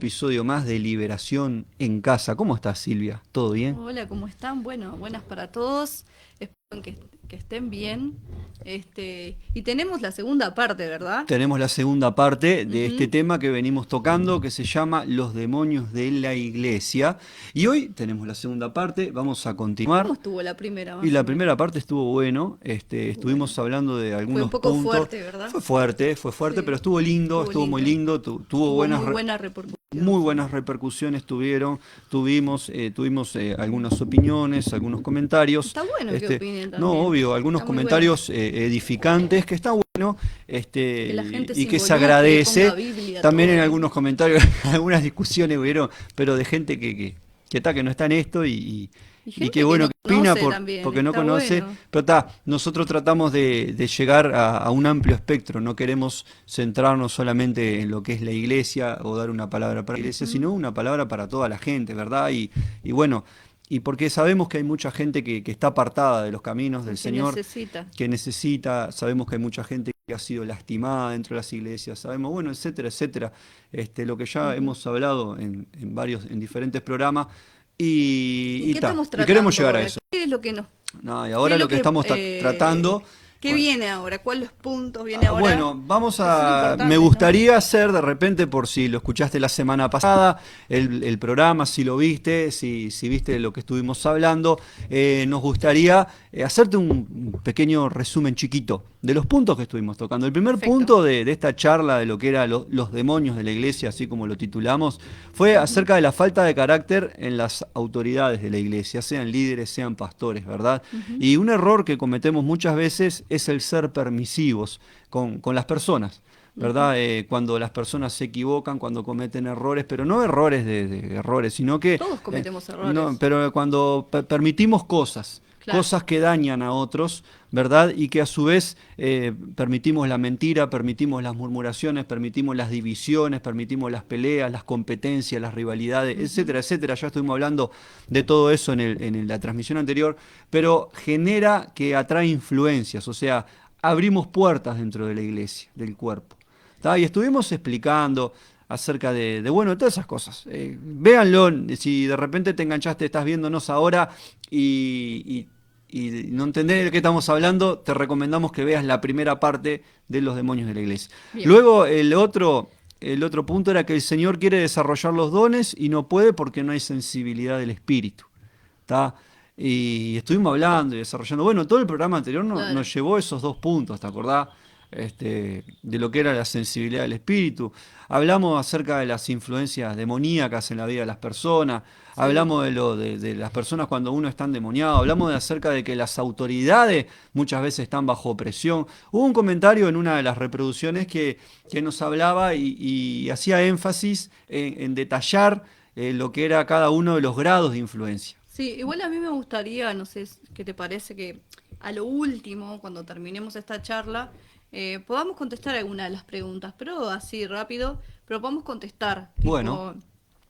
Episodio más de Liberación en Casa. ¿Cómo estás, Silvia? ¿Todo bien? Hola, ¿cómo están? Bueno, buenas para todos. Espero que estén bien. Y tenemos la segunda parte, ¿verdad? Tenemos la segunda parte de este Ujú. tema que venimos tocando, que se llama Los demonios de la iglesia. Y hoy tenemos la segunda parte, vamos a ¿Cómo continuar. estuvo la primera, Y más o la menos? primera parte estuvo bueno, Bueno, estuvimos hablando de fue un algunos poco puntos. fuerte, ¿verdad? Fue fuerte, pero Sí, estuvo lindo, estuvo estuvo muy lindo. lindo, tuvo Tuvo buenas, muy buena repercusión, muy sí. buenas repercusiones tuvimos algunas opiniones, algunos comentarios, Está bueno que opinen no, también. obvio, algunos Está muy bueno comentarios edificantes, que está bueno, que la gente y se que se involucre, ponga agradece. Biblia, También en todo, algunos ¿viste? comentarios, algunas discusiones hubieron, pero de gente que no está en esto Y y que gente que bueno, no que opina conoce también, porque no está conoce, bueno. pero está, nosotros tratamos de llegar a un amplio espectro, no queremos centrarnos solamente en lo que es la iglesia o dar una palabra para la iglesia, Ujú. sino una palabra para toda la gente, ¿verdad? Y bueno, y porque sabemos que hay mucha gente que está apartada de los caminos del Y que Señor, necesita. que necesita, sabemos que hay mucha gente que ha sido lastimada dentro de las iglesias, sabemos, bueno, etcétera, etcétera, lo que ya Ujú. hemos hablado en diferentes programas, ¿Y qué estamos y queremos tratando llegar a ahora? eso. ¿Qué es lo que nos, No, y qué ahora es lo lo que que, estamos tratando. qué viene ahora? ¿Cuáles puntos viene ahora? Bueno, Que son me importantes, ¿no? gustaría hacer de repente, por si lo escuchaste la semana pasada, el programa, si lo viste, si viste lo que estuvimos hablando, nos gustaría hacerte un pequeño resumen chiquito de los puntos que estuvimos tocando. El primer Perfecto. punto de esta charla de lo que eran los demonios de la iglesia, así como lo titulamos, fue Ujú. acerca de la falta de carácter en las autoridades de la iglesia, sean líderes, sean pastores, ¿verdad? Ujú. Y un error que cometemos muchas veces es el ser permisivos con las personas, Ujú. ¿verdad? Cuando las personas se equivocan, cuando cometen errores, pero no errores de errores, sino que, Todos cometemos no, errores. pero cuando permitimos cosas, Claro. cosas que dañan a otros, ¿verdad? Y que a su vez permitimos la mentira, permitimos las murmuraciones, permitimos las divisiones, permitimos las peleas, las competencias, las rivalidades, Ujú. etcétera, etcétera. Ya estuvimos hablando de todo eso en la transmisión anterior, pero genera que atrae influencias, o sea, abrimos puertas dentro de la iglesia, del cuerpo. ¿Tá? Y estuvimos explicando acerca bueno, de todas esas cosas. Véanlo, si de repente te enganchaste, estás viéndonos ahora y no entendés de qué estamos hablando, te recomendamos que veas la primera parte de los demonios de la iglesia. Bien. Luego, el otro punto era que el Señor quiere desarrollar los dones y no puede porque no hay sensibilidad del Espíritu. ¿Tá? Y estuvimos hablando y desarrollando. Bueno, todo el programa anterior Claro. nos llevó a esos dos puntos, ¿te acordás? De lo que era la sensibilidad del espíritu. Hablamos acerca de las influencias demoníacas en la vida de las personas. Sí. Hablamos de las personas cuando uno está endemoniado. Hablamos acerca de que las autoridades muchas veces están bajo presión. Hubo un comentario en una de las reproducciones que nos hablaba y hacía énfasis en detallar lo que era cada uno de los grados de influencia. Sí, igual a mí me gustaría, no sé qué te parece, que a lo último, cuando terminemos esta charla, podamos contestar alguna de las preguntas, pero así rápido, pero podamos contestar, Bueno,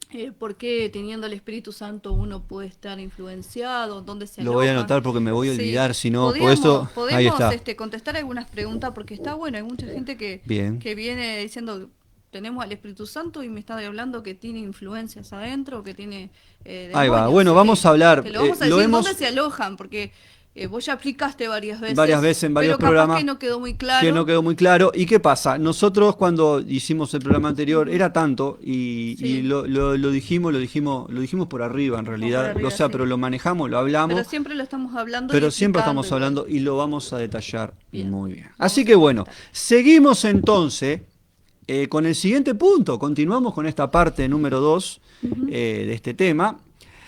tipo, ¿por qué teniendo el Espíritu Santo uno puede estar influenciado? ¿Dónde se lo voy a aloja? anotar porque me voy a Sí, olvidar, si no, por eso, ahí podemos está. contestar algunas preguntas porque está bueno, hay mucha gente Bien. que viene diciendo, tenemos al Espíritu Santo y me está hablando que tiene influencias adentro, que tiene Ahí va. demonios. Bueno, Así vamos que a hablar. te lo vamos a Lo decir dónde hemos se alojan, porque vos ya explicaste varias varias veces, veces en varios pero capaz que programas no quedó muy que no claro. quedó muy claro. ¿Y qué pasa? Nosotros cuando hicimos el programa anterior Ujú. era tanto y Sí, lo dijimos por arriba en vamos por realidad, o arriba, sea, sí. pero lo manejamos, lo Pero hablamos, siempre lo estamos hablando y pero siempre explicando estamos igual. hablando y lo vamos a detallar Bien, muy bien. Así vamos que a bueno, contestar. seguimos entonces con el siguiente punto. Continuamos con esta parte número 2 Ujú. de este tema.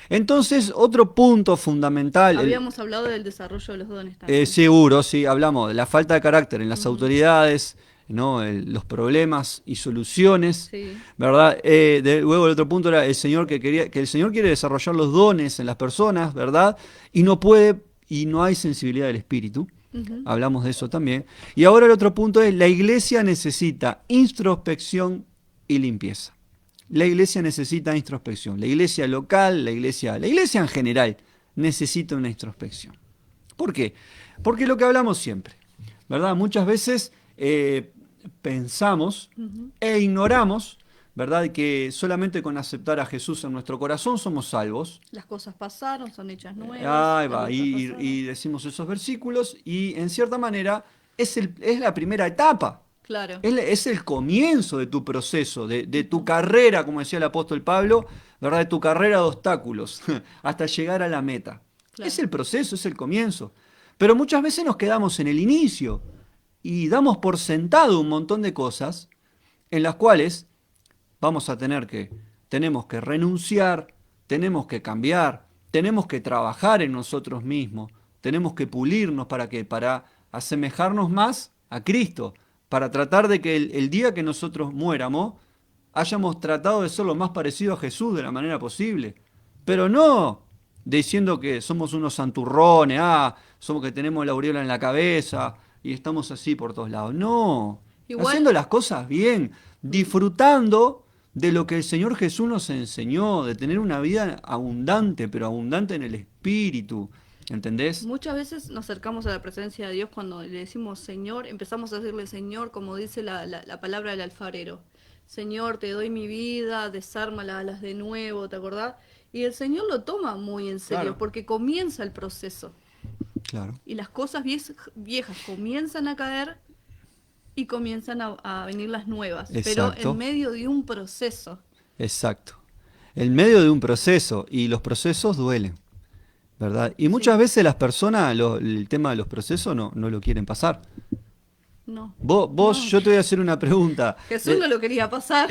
Entonces, otro punto fundamental, Habíamos hablado del desarrollo de los dones también. seguro, sí, hablamos de la falta de carácter en las Ujú. autoridades, ¿no? Los problemas y soluciones, Sí. ¿verdad? Luego el otro punto era el Señor que el Señor quiere desarrollar los dones en las personas, ¿verdad? Y no puede, y no hay sensibilidad del espíritu. Ujú. Hablamos de eso también. Y ahora el otro punto es, la iglesia necesita introspección y limpieza. La iglesia necesita introspección. La iglesia local, la iglesia en general necesita una introspección. ¿Por qué? Porque lo que hablamos siempre, ¿verdad? Muchas veces pensamos Ujú. e ignoramos, ¿verdad? Que solamente con aceptar a Jesús en nuestro corazón somos salvos. Las cosas pasaron, son hechas nuevas, Ahí las va, viejas y pasaron. decimos esos versículos y en cierta manera es la primera etapa. Claro, Es el comienzo de tu proceso, de tu carrera, como decía el apóstol Pablo, ¿verdad? De tu carrera de obstáculos, hasta llegar a la meta. Es claro. el proceso, es el comienzo. Pero muchas veces nos quedamos en el inicio y damos por sentado un montón de cosas en las cuales vamos a tenemos que renunciar, tenemos que cambiar, tenemos que trabajar en nosotros mismos, tenemos que pulirnos para asemejarnos más a Cristo, para tratar de que el día que nosotros muéramos hayamos tratado de ser lo más parecido a Jesús de la manera posible. Pero no diciendo que somos unos santurrones, somos que tenemos la aureola en la cabeza y estamos así por todos lados. No, Igual, haciendo las cosas bien, mm, disfrutando de lo que el Señor Jesús nos enseñó, de tener una vida abundante, pero abundante en el espíritu. ¿Entendés? muchas veces nos acercamos a la presencia de Dios cuando le decimos Señor, empezamos a decirle Señor, como dice la palabra del alfarero. Señor, te doy mi vida, desármala alas de nuevo, ¿te acordás? Y el Señor lo toma muy en serio Claro, porque comienza el proceso. claro. Y las cosas viejas comienzan a caer y comienzan a venir las nuevas, pero en Exacto, medio de un proceso. exacto. En medio de un proceso, y los procesos duelen, ¿verdad? Y muchas Sí, veces las personas, el tema de los procesos no lo quieren pasar. no, no. Yo te voy a hacer una pregunta. Jesús no lo quería pasar,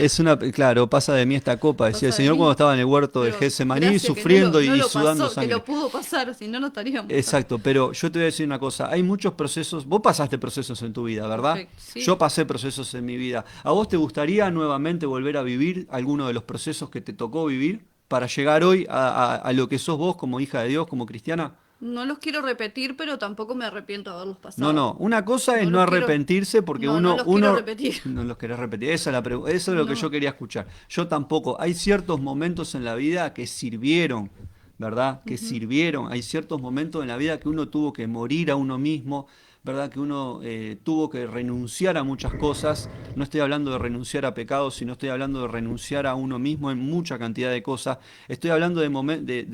Claro, pasa de mí esta copa, decía el pasa de Señor cuando mí. estaba en el huerto de Pero Getsemaní, gracias que no sufriendo no y lo sudando pasó, que sangre. lo pudo pasar, si no, no estaríamos acá. Exacto, pero yo te voy a decir una cosa, hay muchos procesos, vos pasaste procesos en tu vida, ¿verdad? Perfecto, sí. Yo pasé procesos en mi vida. ¿A vos te gustaría nuevamente volver a vivir alguno de los procesos que te tocó vivir para llegar hoy a lo que sos vos como hija de Dios, como cristiana? No los quiero repetir, pero tampoco me arrepiento de haberlos No, pasado. no, una cosa es No no los quiero, arrepentirse porque no los quiero uno repetir. no los querés repetir, eso es lo que yo No. quería escuchar. Yo tampoco, hay ciertos momentos en la vida que sirvieron, ¿verdad? Que Ujú. sirvieron, hay ciertos momentos en la vida que uno tuvo que morir a uno mismo, ¿verdad? Que uno tuvo que renunciar a muchas cosas, no estoy hablando de renunciar a pecados, sino estoy hablando de renunciar a uno mismo en mucha cantidad de cosas, estoy hablando de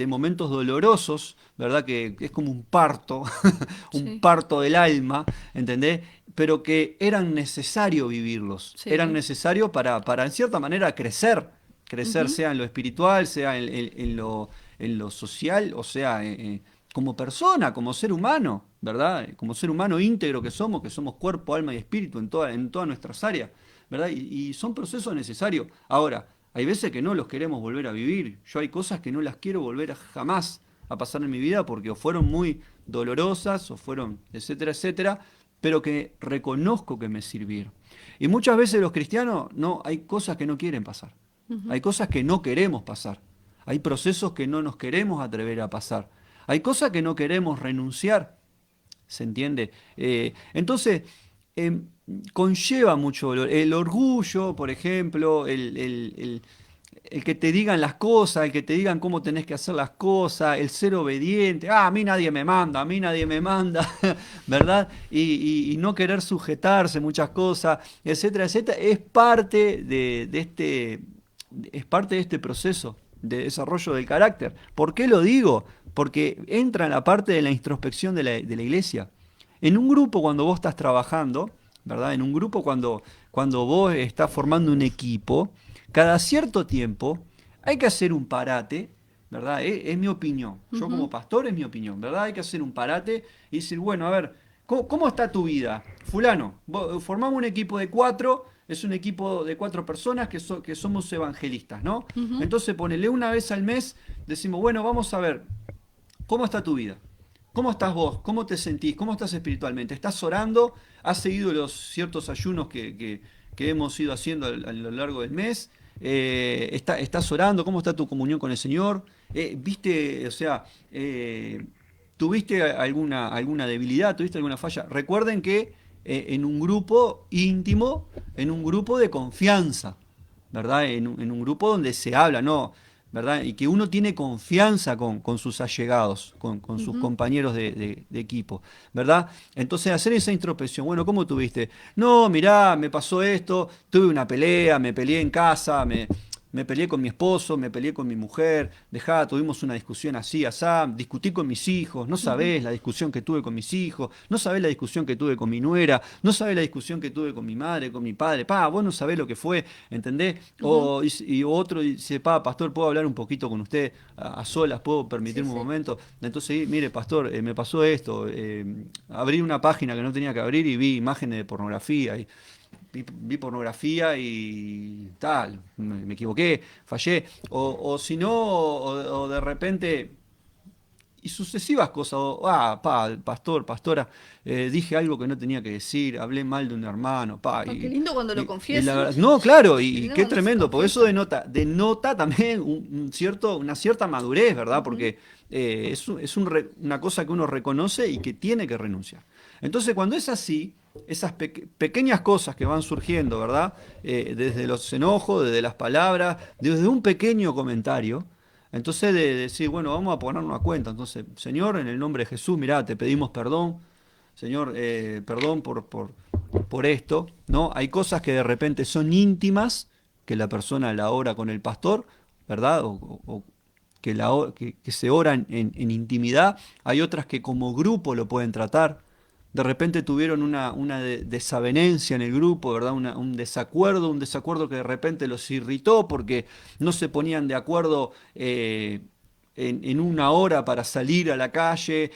momentos dolorosos, ¿verdad? Que es como un parto, un Sí, parto del alma, ¿entendés? Pero que eran necesarios vivirlos, eran sí. necesarios para en cierta manera crecer Ujú. sea en lo espiritual, sea en lo social, o sea, como persona, como ser humano, ¿verdad? Como ser humano íntegro que somos cuerpo, alma y espíritu en todas nuestras áreas, ¿verdad? Y son procesos necesarios. Ahora, hay veces que no los queremos volver a vivir. Yo hay cosas que no las quiero volver jamás a pasar en mi vida porque o fueron muy dolorosas o fueron, etcétera, etcétera, pero que reconozco que me sirvieron. Y muchas veces los cristianos, no, hay cosas que no quieren pasar. Hay Ujú. cosas que no queremos pasar. Hay procesos que no nos queremos atrever a pasar. Hay cosas que no queremos renunciar. ¿Se entiende? Entonces, em, conlleva mucho dolor. El orgullo, por ejemplo, el que te digan las cosas, el que te digan cómo tenés que hacer las cosas, el ser obediente, a mí nadie me manda, a mí nadie me manda, ¿verdad? Y no querer sujetarse muchas cosas, etcétera, etcétera, es parte de este proceso de desarrollo del carácter. ¿Por qué lo digo? Porque entra en la parte de la introspección de la iglesia. En un grupo cuando vos estás trabajando, ¿verdad? En un grupo cuando vos estás formando un equipo, cada cierto tiempo hay que hacer un parate, ¿verdad? Es mi opinión. Yo como Ujú. pastor es mi opinión, ¿verdad? Hay que hacer un parate y decir, bueno, a ver, ¿cómo está tu vida? Fulano, formamos un equipo de cuatro, es un equipo de cuatro personas que somos evangelistas, ¿no? Ujú. Entonces ponele una vez al mes, decimos, bueno, vamos a ver, ¿cómo está tu vida? ¿Cómo estás vos? ¿Cómo te sentís? ¿Cómo estás espiritualmente? ¿Estás orando? ¿Has seguido los ciertos ayunos que hemos ido haciendo a lo largo del mes? ¿Estás orando? ¿Cómo está tu comunión con el Señor? ¿Viste, o sea, tuviste alguna debilidad? ¿Tuviste alguna falla? Recuerden que en un grupo íntimo, en un grupo de confianza, ¿verdad? En un grupo donde se habla, ¿no? ¿verdad? Y que uno tiene confianza con sus allegados, con sus Ujú. compañeros de equipo, ¿verdad? Entonces hacer esa introspección, bueno, ¿cómo tuviste? No, mirá, me pasó esto, tuve una pelea, me peleé en casa, me peleé con mi esposo, me peleé con mi mujer, dejá, tuvimos una discusión así, asá, discutí con mis hijos, no Ujú. sabés la discusión que tuve con mis hijos, no sabés la discusión que tuve con mi nuera, no sabés la discusión que tuve con mi madre, con mi padre, vos no sabés lo que fue, ¿entendés? Ujú. Y otro dice, pastor, ¿puedo hablar un poquito con usted a solas? ¿Puedo Sí, permitirme un sí. momento? Entonces, mire, pastor, me pasó esto, abrí una página que no tenía que abrir y vi imágenes de pornografía. Vi pornografía y tal, me equivoqué, fallé, o si no, o de repente, y sucesivas cosas, pastor, pastora, dije algo que no tenía que decir, hablé mal de un hermano, Oh, qué lindo cuando lo y la confiesan. verdad, no, claro, Qué y lindo qué cuando se tremendo, porque eso confiesa. denota también una cierta madurez, ¿verdad? Ujú. Porque una cosa que uno reconoce y que tiene que renunciar. Entonces, cuando es así, esas pequeñas cosas que van surgiendo, ¿verdad? Desde los enojos, desde las palabras, desde un pequeño comentario, entonces de decir, bueno, vamos a poner una cuenta. Entonces, Señor, en el nombre de Jesús, mirá, te pedimos perdón. Señor, perdón por esto, ¿no? Hay cosas que de repente son íntimas, que la persona la ora con el pastor, ¿verdad? O que se oran en intimidad. Hay otras que como grupo lo pueden tratar. De repente tuvieron una desavenencia en el grupo, ¿verdad? Un desacuerdo que de repente los irritó porque no se ponían de acuerdo en una hora para salir a la calle,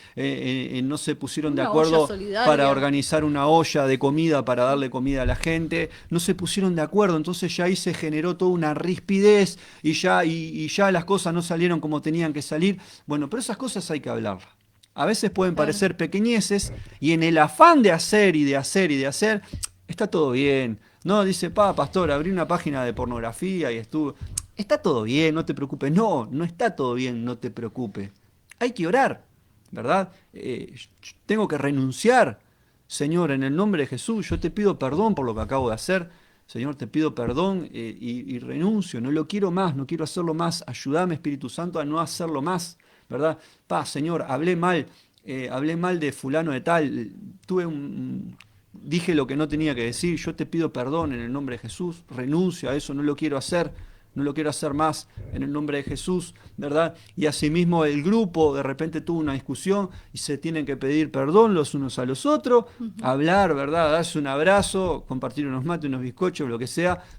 no se pusieron de Una olla acuerdo para solidaria. organizar una olla de comida para darle comida a la gente, no se pusieron de acuerdo, entonces ya ahí se generó toda una rispidez y ya las cosas no salieron como tenían que salir. Bueno, pero esas cosas hay que hablarlas. A veces pueden Claro. parecer pequeñeces y en el afán de hacer y de hacer y de hacer, está todo bien. No, dice, pastor, abrí una página de pornografía y estuve. Está todo bien, no te preocupes. No, no está todo bien, no te preocupes. Hay que orar, ¿verdad? Tengo que renunciar. Señor, en el nombre de Jesús, yo te pido perdón por lo que acabo de hacer. Señor, te pido perdón y renuncio. No lo quiero más, no quiero hacerlo más. Ayúdame, Espíritu Santo, a no hacerlo más, ¿verdad? Señor, hablé mal de fulano de tal, dije lo que no tenía que decir, yo te pido perdón en el nombre de Jesús, renuncio a eso, no lo quiero hacer, no lo quiero hacer más en el nombre de Jesús, ¿verdad? Y asimismo el grupo de repente tuvo una discusión y se tienen que pedir perdón los unos a los otros, Ujú. hablar, ¿verdad? Darse un abrazo, compartir unos mates, unos bizcochos, lo que sea, Claro.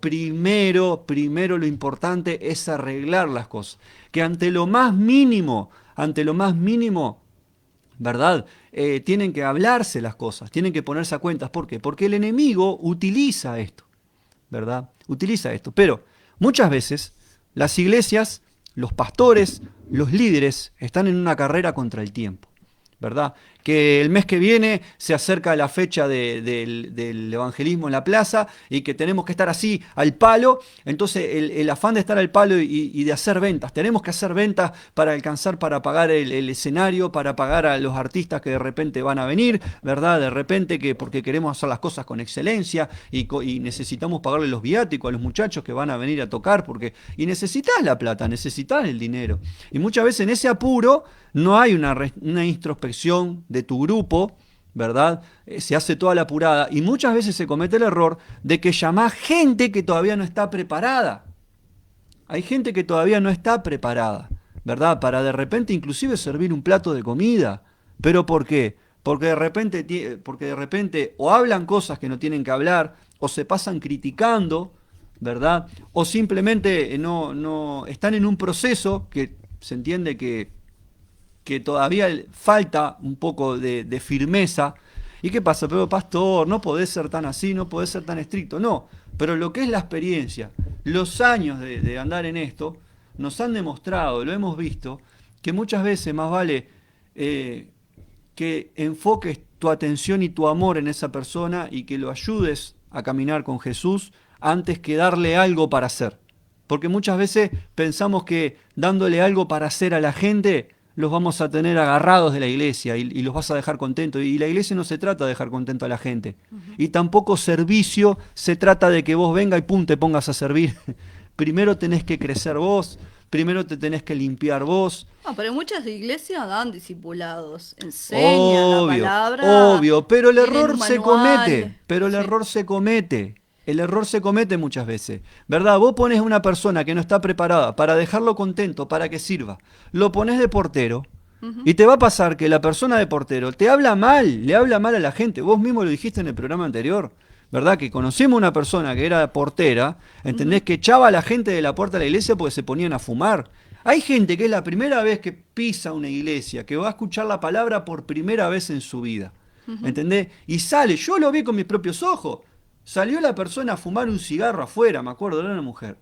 pero primero lo importante es arreglar las cosas, que ante lo más mínimo, ¿verdad? Tienen que hablarse las cosas, tienen que ponerse a cuentas. ¿Por qué? Porque el enemigo utiliza esto, ¿verdad? Utiliza esto. Pero muchas veces las iglesias, los pastores, los líderes están en una carrera contra el tiempo, ¿verdad? Que el mes que viene se acerca la fecha del evangelismo en la plaza y que tenemos que estar así al palo. Entonces el afán de estar al palo y de hacer ventas. Tenemos que hacer ventas para alcanzar, para pagar el escenario, para pagar a los artistas que de repente van a venir, ¿verdad? De repente que porque queremos hacer las cosas con excelencia y necesitamos pagarle los viáticos a los muchachos que van a venir a tocar y necesitas la plata, necesitas el dinero. Y muchas veces en ese apuro no hay una introspección de tu grupo, ¿verdad? Se hace toda la apurada y muchas veces se comete el error de que llamás gente que todavía no está preparada. Hay gente que todavía no está preparada, ¿verdad? Para de repente inclusive servir un plato de comida. ¿Pero por qué? Porque de repente o hablan cosas que no tienen que hablar, o se pasan criticando, ¿verdad? O simplemente no están en un proceso que se entiende que todavía falta un poco de firmeza. ¿Y qué pasa? Pero pastor, no podés ser tan así, no podés ser tan estricto. No, pero lo que es la experiencia, los años de andar en esto, nos han demostrado, lo hemos visto, que muchas veces más vale eh, que enfoques tu atención y tu amor en esa persona y que lo ayudes a caminar con Jesús antes que darle algo para hacer. Porque muchas veces pensamos que dándole algo para hacer a la gente los vamos a tener agarrados de la iglesia y los vas a dejar contentos. Y la iglesia no se trata de dejar contento a la gente. Ujú. Y tampoco servicio se trata de que vos venga y pum, te pongas a servir. primero tenés que crecer vos, primero te tenés que limpiar vos. Ah, pero muchas iglesias dan discipulados, enseñan la Obvio, palabra, obvio, pero el tienen error un se comete, manual. pero el Sí. error se comete. El error se comete muchas veces, ¿verdad? Vos pones a una persona que no está preparada para dejarlo contento, para que sirva, lo pones de portero Ujú, y te va a pasar que la persona de portero te habla mal, le habla mal a la gente. Vos mismo lo dijiste en el programa anterior, ¿verdad? Que conocimos una persona que era portera, ujú. ¿entendés? Que echaba a la gente de la puerta de la iglesia porque se ponían a fumar. Hay gente que es la primera vez que pisa una iglesia, que va a escuchar la palabra por primera vez en su vida. Ujú. ¿Entendés? Y sale, yo lo vi con mis propios ojos. Salió la persona a fumar un cigarro afuera, me acuerdo, era una mujer.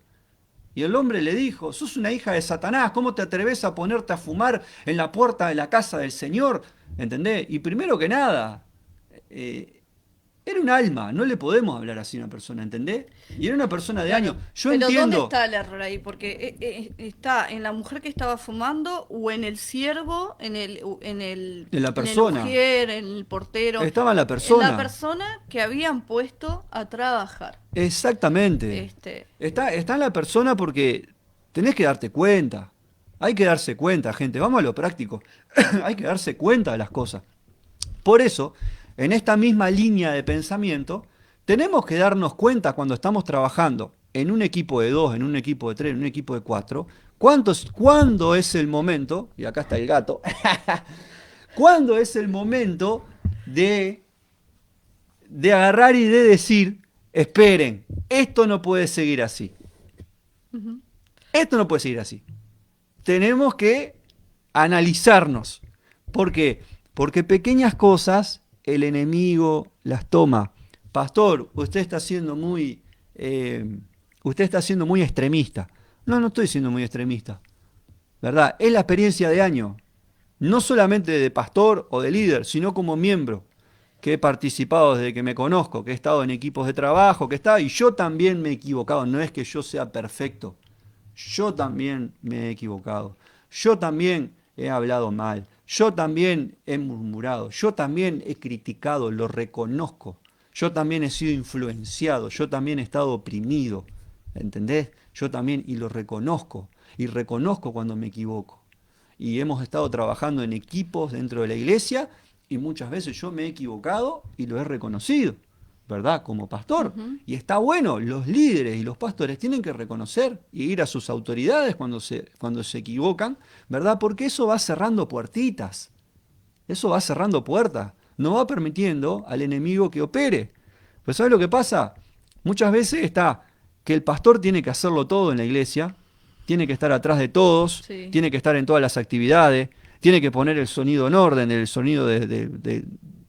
Y el hombre le dijo, sos una hija de Satanás, ¿cómo te atreves a ponerte a fumar en la puerta de la casa del Señor? ¿Entendés? Y primero que nada, eh, era un alma, no le podemos hablar así a una persona, ¿entendés? Y era una persona de años. Claro, Yo pero ¿dónde entiendo, está el error ahí? Porque está en la mujer que estaba fumando o en el siervo, de la en el persona, ujier, en el portero, estaba en la en la persona. persona que habían puesto a trabajar. Exactamente. Este, Está en la persona porque tenés que darte cuenta. Hay que darse cuenta, gente. Vamos a lo práctico. Hay que darse cuenta de las cosas. Por eso, en esta misma línea de pensamiento, tenemos que darnos cuenta cuando estamos trabajando en un equipo de 2, en un equipo de 3, en un equipo de 4, cuándo es el momento, y acá está el gato, cuándo es el momento de, de agarrar y de decir, esperen, esto no puede seguir así. ujú. Esto no puede seguir así. Tenemos que analizarnos. ¿Por qué? Porque pequeñas cosas el enemigo las toma. Pastor, usted está siendo muy extremista. No, no estoy siendo muy extremista. ¿Verdad? Es la experiencia de año. No solamente de pastor o de líder, sino como miembro que he participado desde que me conozco, que he estado en equipos de trabajo, y yo también me he equivocado. No es que yo sea perfecto. Yo también me he equivocado. Yo también he hablado mal. Yo también he murmurado. Yo también he criticado, lo reconozco. Yo también he sido influenciado. Yo también he estado oprimido. ¿Entendés? Yo también, y lo reconozco. Y reconozco cuando me equivoco. Y hemos estado trabajando en equipos dentro de la iglesia y muchas veces yo me he equivocado y lo he reconocido, ¿verdad? Como pastor. Ujú. Y está bueno, los líderes y los pastores tienen que reconocer y ir a sus autoridades cuando se equivocan, ¿verdad? Porque eso va cerrando puertitas, eso va cerrando puertas, no va permitiendo al enemigo que opere. Pues ¿sabes lo que pasa? Muchas veces está que el pastor tiene que hacerlo todo en la iglesia, tiene que estar atrás de todos, Sí. tiene que estar en todas las actividades, tiene que poner el sonido en orden, el sonido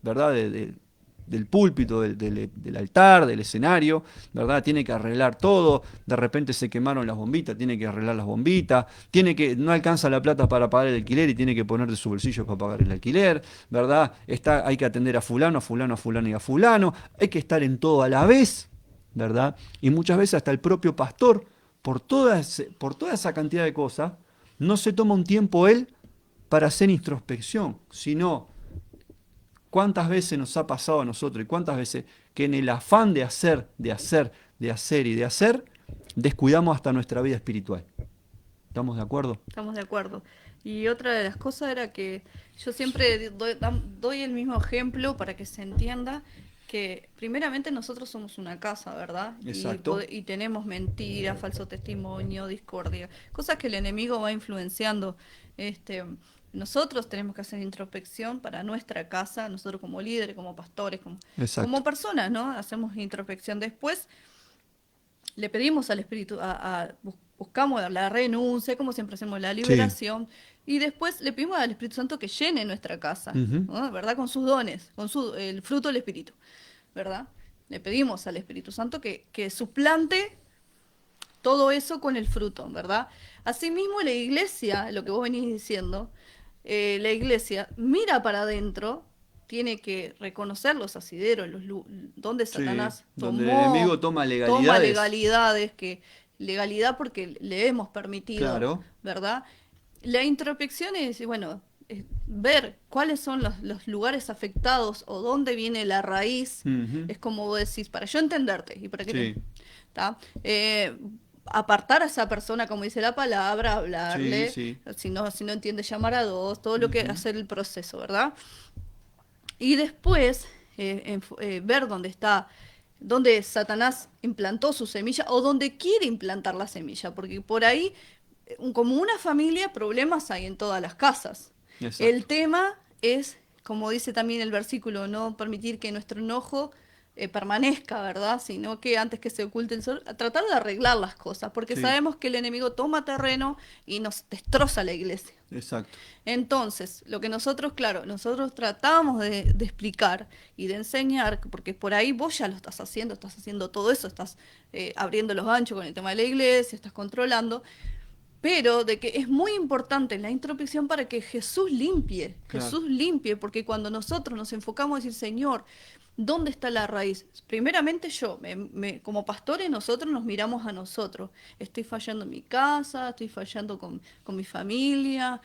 ¿verdad? Del púlpito, del altar, del escenario, ¿verdad? Tiene que arreglar todo, de repente se quemaron las bombitas, tiene que arreglar las bombitas, no alcanza la plata para pagar el alquiler y tiene que poner de su bolsillo para pagar el alquiler, ¿verdad? Hay que atender a fulano, a fulano, a fulano y a fulano, hay que estar en todo a la vez, ¿verdad? Y muchas veces hasta el propio pastor, por toda esa cantidad de cosas, no se toma un tiempo él para hacer introspección, sino cuántas veces nos ha pasado a nosotros y cuántas veces que en el afán de hacer, y de hacer, descuidamos hasta nuestra vida espiritual. ¿Estamos de acuerdo? Estamos de acuerdo. Y otra de las cosas era que yo siempre doy el mismo ejemplo para que se entienda que primeramente nosotros somos una casa, ¿verdad? Exacto. Y tenemos mentiras, falso testimonio, discordia, cosas que el enemigo va influenciando. Este, nosotros tenemos que hacer introspección para nuestra casa, nosotros como líderes, como pastores, Exacto. como personas, ¿no? Hacemos introspección después, le pedimos al Espíritu, buscamos la renuncia, como siempre hacemos la Sí. liberación, y después le pedimos al Espíritu Santo que llene nuestra casa, Ujú. ¿no? ¿Verdad? Con sus dones, el fruto del Espíritu, ¿verdad? Le pedimos al Espíritu Santo que suplante todo eso con el fruto, ¿verdad? Asimismo, la iglesia, lo que vos venís diciendo, la iglesia mira para adentro, tiene que reconocer los asideros, donde Sí. Satanás Donde el enemigo toma toma legalidades. legalidades, legalidad porque le hemos permitido, Claro. ¿verdad? La introspección es, bueno, ver cuáles son los lugares afectados o dónde viene la raíz, Ujú. es como vos decís, para yo entenderte y para que te... Sí. ¿tá? apartar a esa persona, como dice la palabra, Sí, hablarle, sí. si no entiende, llamar a dos, todo lo que Ujú. hacer el proceso, ¿verdad? Y después ver dónde Satanás implantó su semilla o dónde quiere implantar la semilla, porque por ahí, como una familia, problemas hay en todas las casas. El Exacto. tema es, como dice también el versículo, no permitir que nuestro enojo permanezca, ¿verdad? Sino que antes que se oculte el sol, tratar de arreglar las cosas, porque Sí, sabemos que el enemigo toma terreno y nos destroza la iglesia. exacto. Entonces, lo que nosotros, claro, nosotros tratamos de explicar y de enseñar, porque por ahí vos ya lo estás haciendo todo eso, estás abriendo los ganchos con el tema de la iglesia, estás controlando, pero de que es muy importante la introspección para que Claro. Jesús limpie, porque cuando nosotros nos enfocamos en decir, Señor, ¿dónde está la raíz? Primeramente como pastores nosotros nos miramos a nosotros. Estoy fallando en mi casa, estoy fallando con mi familia,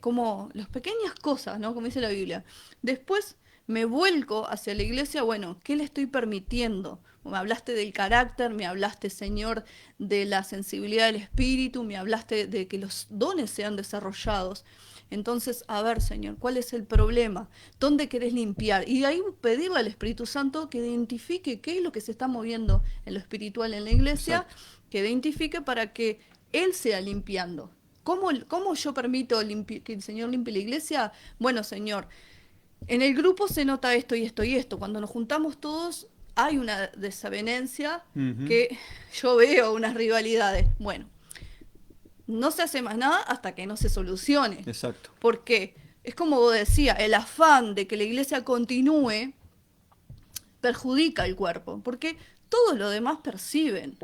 como las pequeñas cosas, ¿no? Como dice la Biblia. Después me vuelco hacia la iglesia, bueno, ¿qué le estoy permitiendo? Me hablaste del carácter, me hablaste, Señor, de la sensibilidad del espíritu, me hablaste de que los dones sean desarrollados. Entonces, a ver, Señor, ¿cuál es el problema? ¿Dónde querés limpiar? Y de ahí pedirle al Espíritu Santo que identifique qué es lo que se está moviendo en lo espiritual en la iglesia, Exacto. que identifique para que Él sea limpiando. ¿Cómo yo permito que el Señor limpie la iglesia? Bueno, Señor, en el grupo se nota esto y esto y esto. Cuando nos juntamos todos hay una desavenencia Ujú. que yo veo unas rivalidades. Bueno, no se hace más nada hasta que no se solucione. Exacto. Porque es como vos decía, el afán de que la iglesia continúe perjudica al cuerpo, porque todos los demás perciben.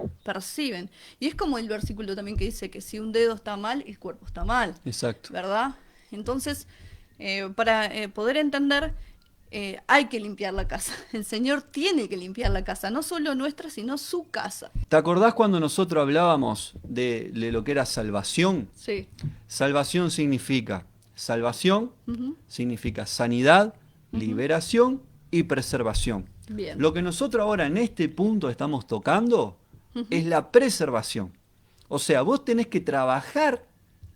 Y es como el versículo también que dice que si un dedo está mal, el cuerpo está mal, Exacto. ¿verdad? Entonces, para poder entender, hay que limpiar la casa. El Señor tiene que limpiar la casa, no solo nuestra, sino su casa. ¿Te acordás cuando nosotros hablábamos de lo que era salvación? Sí. Salvación salvación Ujú, significa sanidad, ujú. liberación y preservación. Bien. Lo que nosotros ahora en este punto estamos tocando Ujú. es la preservación. O sea, vos tenés que trabajar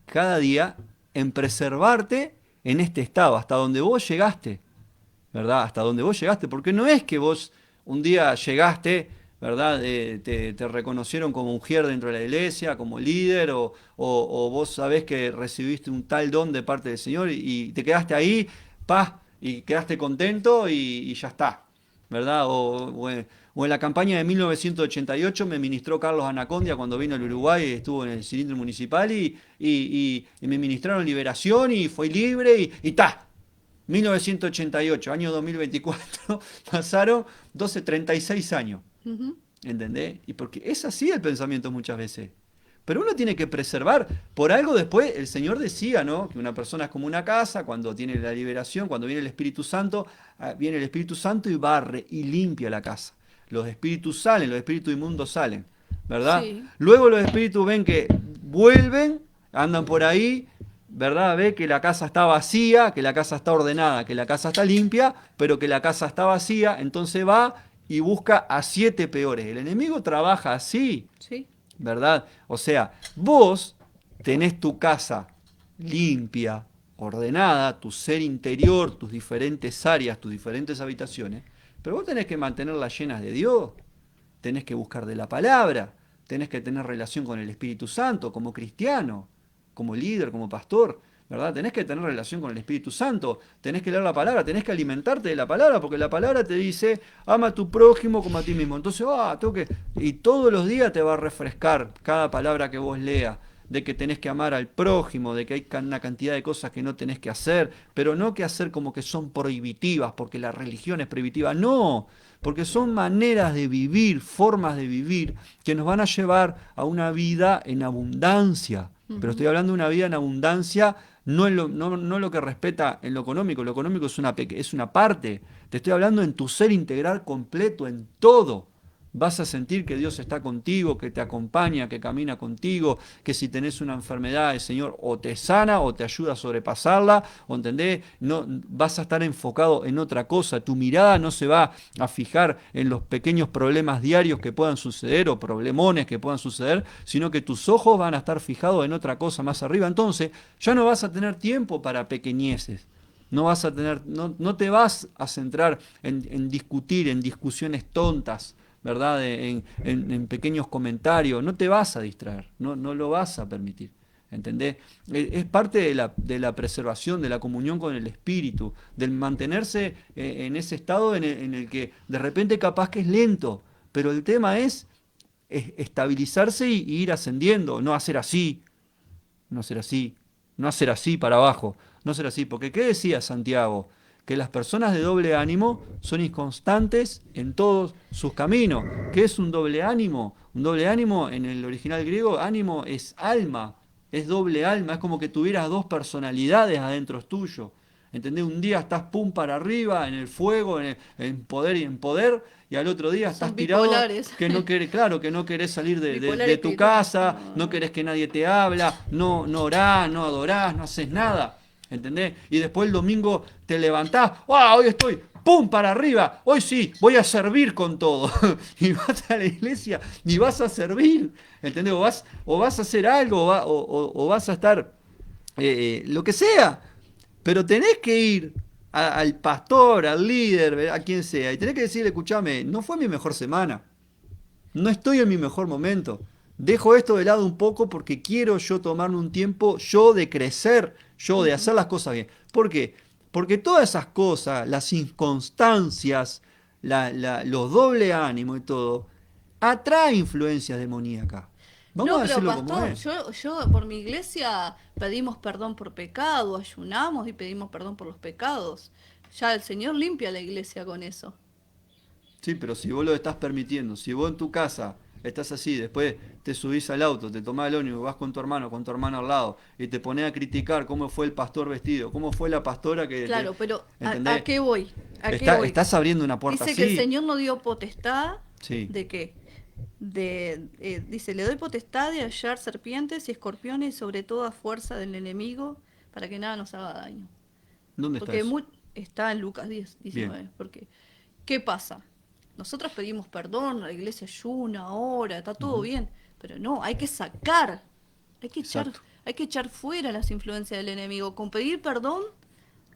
cada día en preservarte en este estado, hasta donde vos llegaste. ¿Verdad? Hasta donde vos llegaste, porque no es que vos un día llegaste, ¿verdad? Te reconocieron como mujer dentro de la iglesia, como líder, o vos sabés que recibiste un tal don de parte del Señor y te quedaste ahí, paz, y quedaste contento y ya está, ¿verdad? O en la campaña de 1988 me ministró Carlos Anacondia cuando vino al Uruguay, estuvo en el cilindro municipal y me ministraron liberación y fue libre y ta. 1988, año 2024, pasaron 12, 36 años, Ujú. ¿entendés? Y porque es así el pensamiento muchas veces. Pero uno tiene que preservar. Por algo después el Señor decía, ¿no? Que una persona es como una casa, cuando tiene la liberación, cuando viene el Espíritu Santo, viene el Espíritu Santo y barre y limpia la casa. Los espíritus salen, los espíritus inmundos salen, ¿verdad? Sí. Luego los espíritus ven que vuelven, andan por ahí, ¿verdad? Ve que la casa está vacía, que la casa está ordenada, que la casa está limpia, pero que la casa está vacía, entonces va y busca a 7 peores. El enemigo trabaja así, Sí. ¿verdad? O sea, vos tenés tu casa limpia, ordenada, tu ser interior, tus diferentes áreas, tus diferentes habitaciones, pero vos tenés que mantenerlas llenas de Dios, tenés que buscar de la palabra, tenés que tener relación con el Espíritu Santo como cristiano, como líder, como pastor, ¿verdad? Tenés que tener relación con el Espíritu Santo, tenés que leer la palabra, tenés que alimentarte de la palabra, porque la palabra te dice, ama a tu prójimo como a ti mismo. Entonces, tengo que... Y todos los días te va a refrescar cada palabra que vos leas, de que tenés que amar al prójimo, de que hay una cantidad de cosas que no tenés que hacer, pero no que hacer como que son prohibitivas, porque la religión es prohibitiva, no, porque son maneras de vivir, formas de vivir, que nos van a llevar a una vida en abundancia. Pero Ujú. estoy hablando de una vida en abundancia, no lo que respeta en lo económico es una parte, te estoy hablando en tu ser integral completo, en todo, vas a sentir que Dios está contigo, que te acompaña, que camina contigo, que si tenés una enfermedad, el Señor o te sana o te ayuda a sobrepasarla, o ¿entendés? No, vas a estar enfocado en otra cosa, tu mirada no se va a fijar en los pequeños problemas diarios que puedan suceder o problemones que puedan suceder, sino que tus ojos van a estar fijados en otra cosa más arriba. Entonces, ya no vas a tener tiempo para pequeñeces. No te vas a centrar en discutir, en discusiones tontas, ¿verdad? En pequeños comentarios. No te vas a distraer, no lo vas a permitir. ¿Entendés? Es parte de la preservación, de la comunión con el Espíritu, del mantenerse en ese estado en el que de repente capaz que es lento, pero el tema es estabilizarse y ir ascendiendo, no hacer así, no hacer así, no hacer así para abajo, no hacer así, porque ¿qué decía Santiago? Que las personas de doble ánimo son inconstantes en todos sus caminos. ¿Qué es un doble ánimo? Un doble ánimo en el original griego, ánimo es alma, es doble alma, es como que tuvieras dos personalidades adentro tuyo. ¿Entendés? Un día estás pum para arriba, en el fuego, en poder y en poder, y al otro día estás Son tirado, bipolares. que no querés, claro, que no querés salir Bipolar de tu espiritual. casa, No, no no. querés que nadie te habla, no orás, no adorás, no haces nada. ¿Entendés? Y después el domingo te levantás, ¡wow! Hoy estoy ¡pum! Para arriba, hoy sí, voy a servir con todo. Y vas a la iglesia y vas a servir, ¿entendés? O vas a hacer algo, o vas a estar, lo que sea, pero tenés que ir al pastor, al líder, a quien sea, y tenés que decirle, escúchame, no fue mi mejor semana, no estoy en mi mejor momento. Dejo esto de lado un poco porque quiero yo tomarme un tiempo, yo de crecer, yo de hacer las cosas bien. ¿Por qué? Porque todas esas cosas, las inconstancias, los doble ánimo y todo, atrae influencias demoníacas. Vamos No, a pero decirlo como pastor, es. yo por mi iglesia pedimos perdón por pecado, ayunamos y pedimos perdón por los pecados. Ya el Señor limpia la iglesia con eso. Sí, pero si vos lo estás permitiendo, si vos en tu casa estás así, después te subís al auto, te tomás el ómnibus, vas con tu hermano al lado, y te pones a criticar cómo fue el pastor vestido, cómo fue la pastora que... Claro, pero ¿entendés? ¿a qué voy? ¿A qué voy? Estás abriendo una puerta Dice así. que el Señor no dio potestad Sí, de qué. Dice, le doy potestad de hallar serpientes y escorpiones y sobre toda fuerza del enemigo para que nada nos haga daño. ¿dónde está Porque eso? está en Lucas 10, 19. Bien. Porque, ¿qué pasa? Nosotros pedimos perdón, la iglesia ayuna, ora, está todo bien, pero no, hay que sacar, Exacto. hay que echar fuera las influencias del enemigo. Con pedir perdón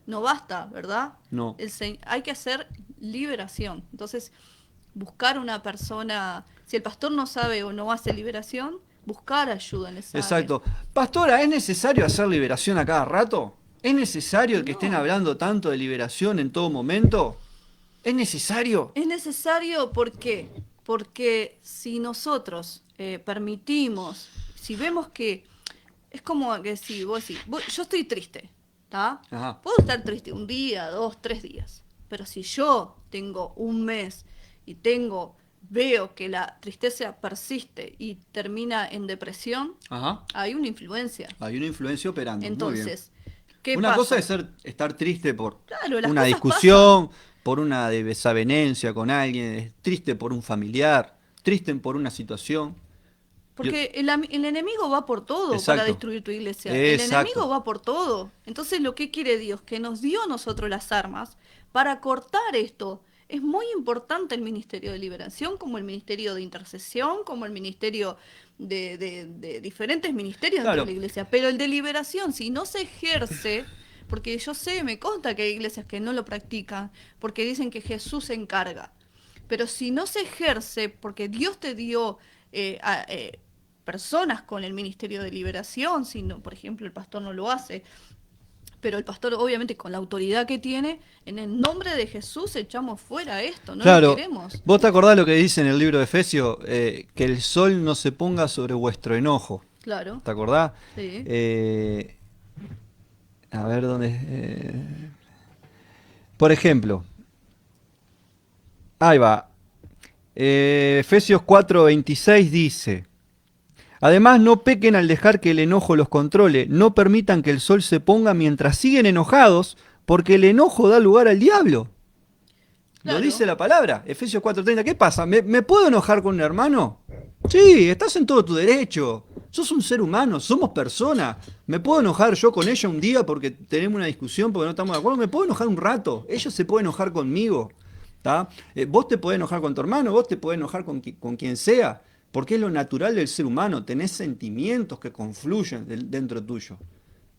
no basta, ¿verdad? No. Hay que hacer liberación. Entonces, buscar una persona, si el pastor no sabe o no hace liberación, buscar ayuda en esa área. Exacto. Pastora, ¿es necesario hacer liberación a cada rato? ¿Es necesario que estén No. hablando tanto de liberación en todo momento? ¿Es necesario? Es necesario, ¿por qué? Porque si nosotros permitimos, si vemos que es como que si vos decís, yo estoy triste, ¿está? Ajá. Puedo estar triste un día, 2, 3 días, pero si yo tengo un mes y veo que la tristeza persiste y termina en depresión, Ajá. hay una influencia. Hay una influencia operando. Muy bien. Entonces, ¿qué Una pasa? cosa es estar triste por Claro, las una cosas discusión, por una desavenencia con alguien, es triste por un familiar, triste por una situación. Porque el enemigo va por todo para Exacto. destruir tu iglesia. El Exacto. enemigo va por todo. Entonces, lo que quiere Dios, que nos dio a nosotros las armas para cortar esto. Es muy importante el ministerio de liberación, como el ministerio de intercesión, como el ministerio de diferentes ministerios dentro Claro. de la iglesia. Pero el de liberación, si no se ejerce, porque yo sé, me consta que hay iglesias que no lo practican, porque dicen que Jesús se encarga. Pero si no se ejerce, porque Dios te dio personas con el ministerio de liberación, si no, por ejemplo, el pastor no lo hace, pero el pastor obviamente con la autoridad que tiene, en el nombre de Jesús echamos fuera esto, no Claro. lo queremos. ¿Vos te acordás lo que dice en el libro de Efesios? Que el sol no se ponga sobre vuestro enojo. Claro, ¿Te acordás? sí. A ver dónde... por ejemplo, ahí va. Efesios 4:26 dice: además, no pequen al dejar que el enojo los controle, no permitan que el sol se ponga mientras siguen enojados, porque el enojo da lugar al diablo. Lo Claro. dice la palabra, Efesios 4:30. ¿Qué pasa? ¿Me puedo enojar con un hermano? Sí, estás en todo tu derecho. Sos un ser humano, somos personas. ¿Me puedo enojar yo con ella un día porque tenemos una discusión, porque no estamos de acuerdo? ¿Me puedo enojar un rato? Ella se puede enojar conmigo. ¿Tá? Vos te podés enojar con tu hermano, vos te podés enojar con quien sea, porque es lo natural del ser humano. Tenés sentimientos que confluyen dentro tuyo.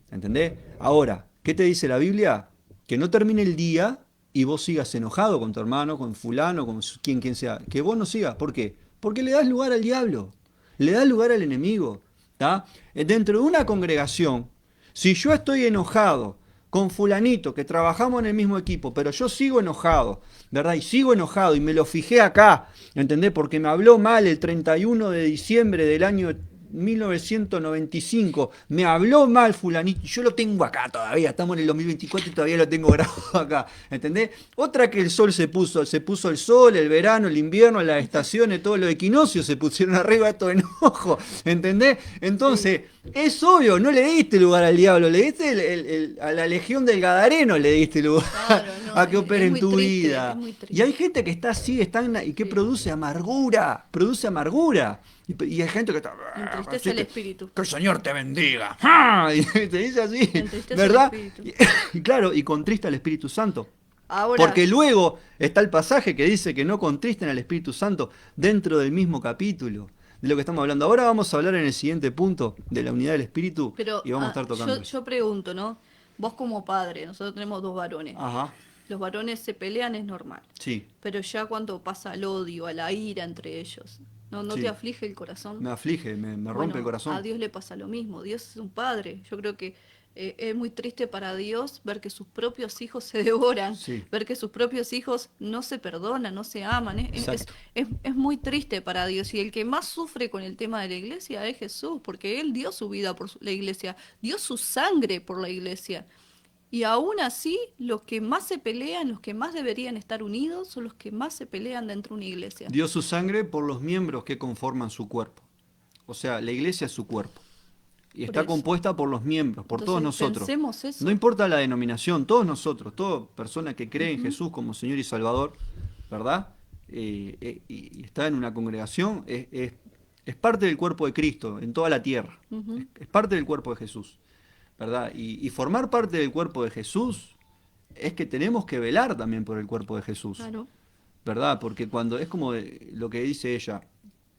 ¿Entendés? Ahora, ¿qué te dice la Biblia? Que no termine el día y vos sigas enojado con tu hermano, con fulano, con quien sea. Que vos no sigas. ¿Por qué? Porque le das lugar al diablo. Le das lugar al enemigo. ¿Tá? Dentro de una congregación, si yo estoy enojado con fulanito, que trabajamos en el mismo equipo, pero yo sigo enojado, ¿verdad? Y sigo enojado y me lo fijé acá, ¿entendés? Porque me habló mal el 31 de diciembre del año 1995, me habló mal fulanito, yo lo tengo acá todavía, estamos en el 2024 y todavía lo tengo grabado acá, ¿entendés? Otra que el sol se puso el sol, el verano, el invierno, las estaciones, todos los equinoccios se pusieron arriba de todo enojo, ¿entendés? Entonces, es obvio, no le diste lugar al diablo, le diste a la legión del Gadareno, le diste lugar Claro, no, a que opere en muy tu triste, vida. es muy triste. Y hay gente que está así, estagna, y que produce amargura. Y hay gente que está... Entristece el espíritu. Que el Señor te bendiga. ¡Ah! Y te dice así, Entristece ¿verdad? el espíritu. Y claro, y contrista al Espíritu Santo. Ahora, Porque luego está el pasaje que dice que no contristen al Espíritu Santo dentro del mismo capítulo de lo que estamos hablando. Ahora vamos a hablar en el siguiente punto de la unidad del Espíritu pero y vamos a estar tocando eso. yo pregunto, ¿no? Vos como padre, nosotros tenemos dos varones. Ajá, Los varones se pelean, es normal. sí, Pero ya cuando pasa al odio, a la ira entre ellos, ¿no sí. te aflige el corazón? Me aflige, me rompe Bueno, el corazón. a Dios le pasa lo mismo. Dios es un padre. Yo creo que es muy triste para Dios ver que sus propios hijos se devoran, Sí. ver que sus propios hijos no se perdonan, no se aman. Exacto. Es muy triste para Dios. Y el que más sufre con el tema de la iglesia es Jesús, porque Él dio su vida por la iglesia, dio su sangre por la iglesia. Y aún así, los que más se pelean, los que más deberían estar unidos, son los que más se pelean dentro de una iglesia. Dio su sangre por los miembros que conforman su cuerpo. O sea, la iglesia es su cuerpo. Y Por está eso. compuesta por los miembros, por todos Entonces, nosotros. pensemos eso. No importa la denominación, todos nosotros, toda persona que cree en Jesús como Señor y Salvador, ¿verdad? Y está en una congregación, es parte del cuerpo de Cristo en toda la tierra. Ujú. Es parte del cuerpo de Jesús, ¿verdad? Y formar parte del cuerpo de Jesús es que tenemos que velar también por el cuerpo de Jesús. Claro. ¿Verdad? Porque cuando es como lo que dice ella,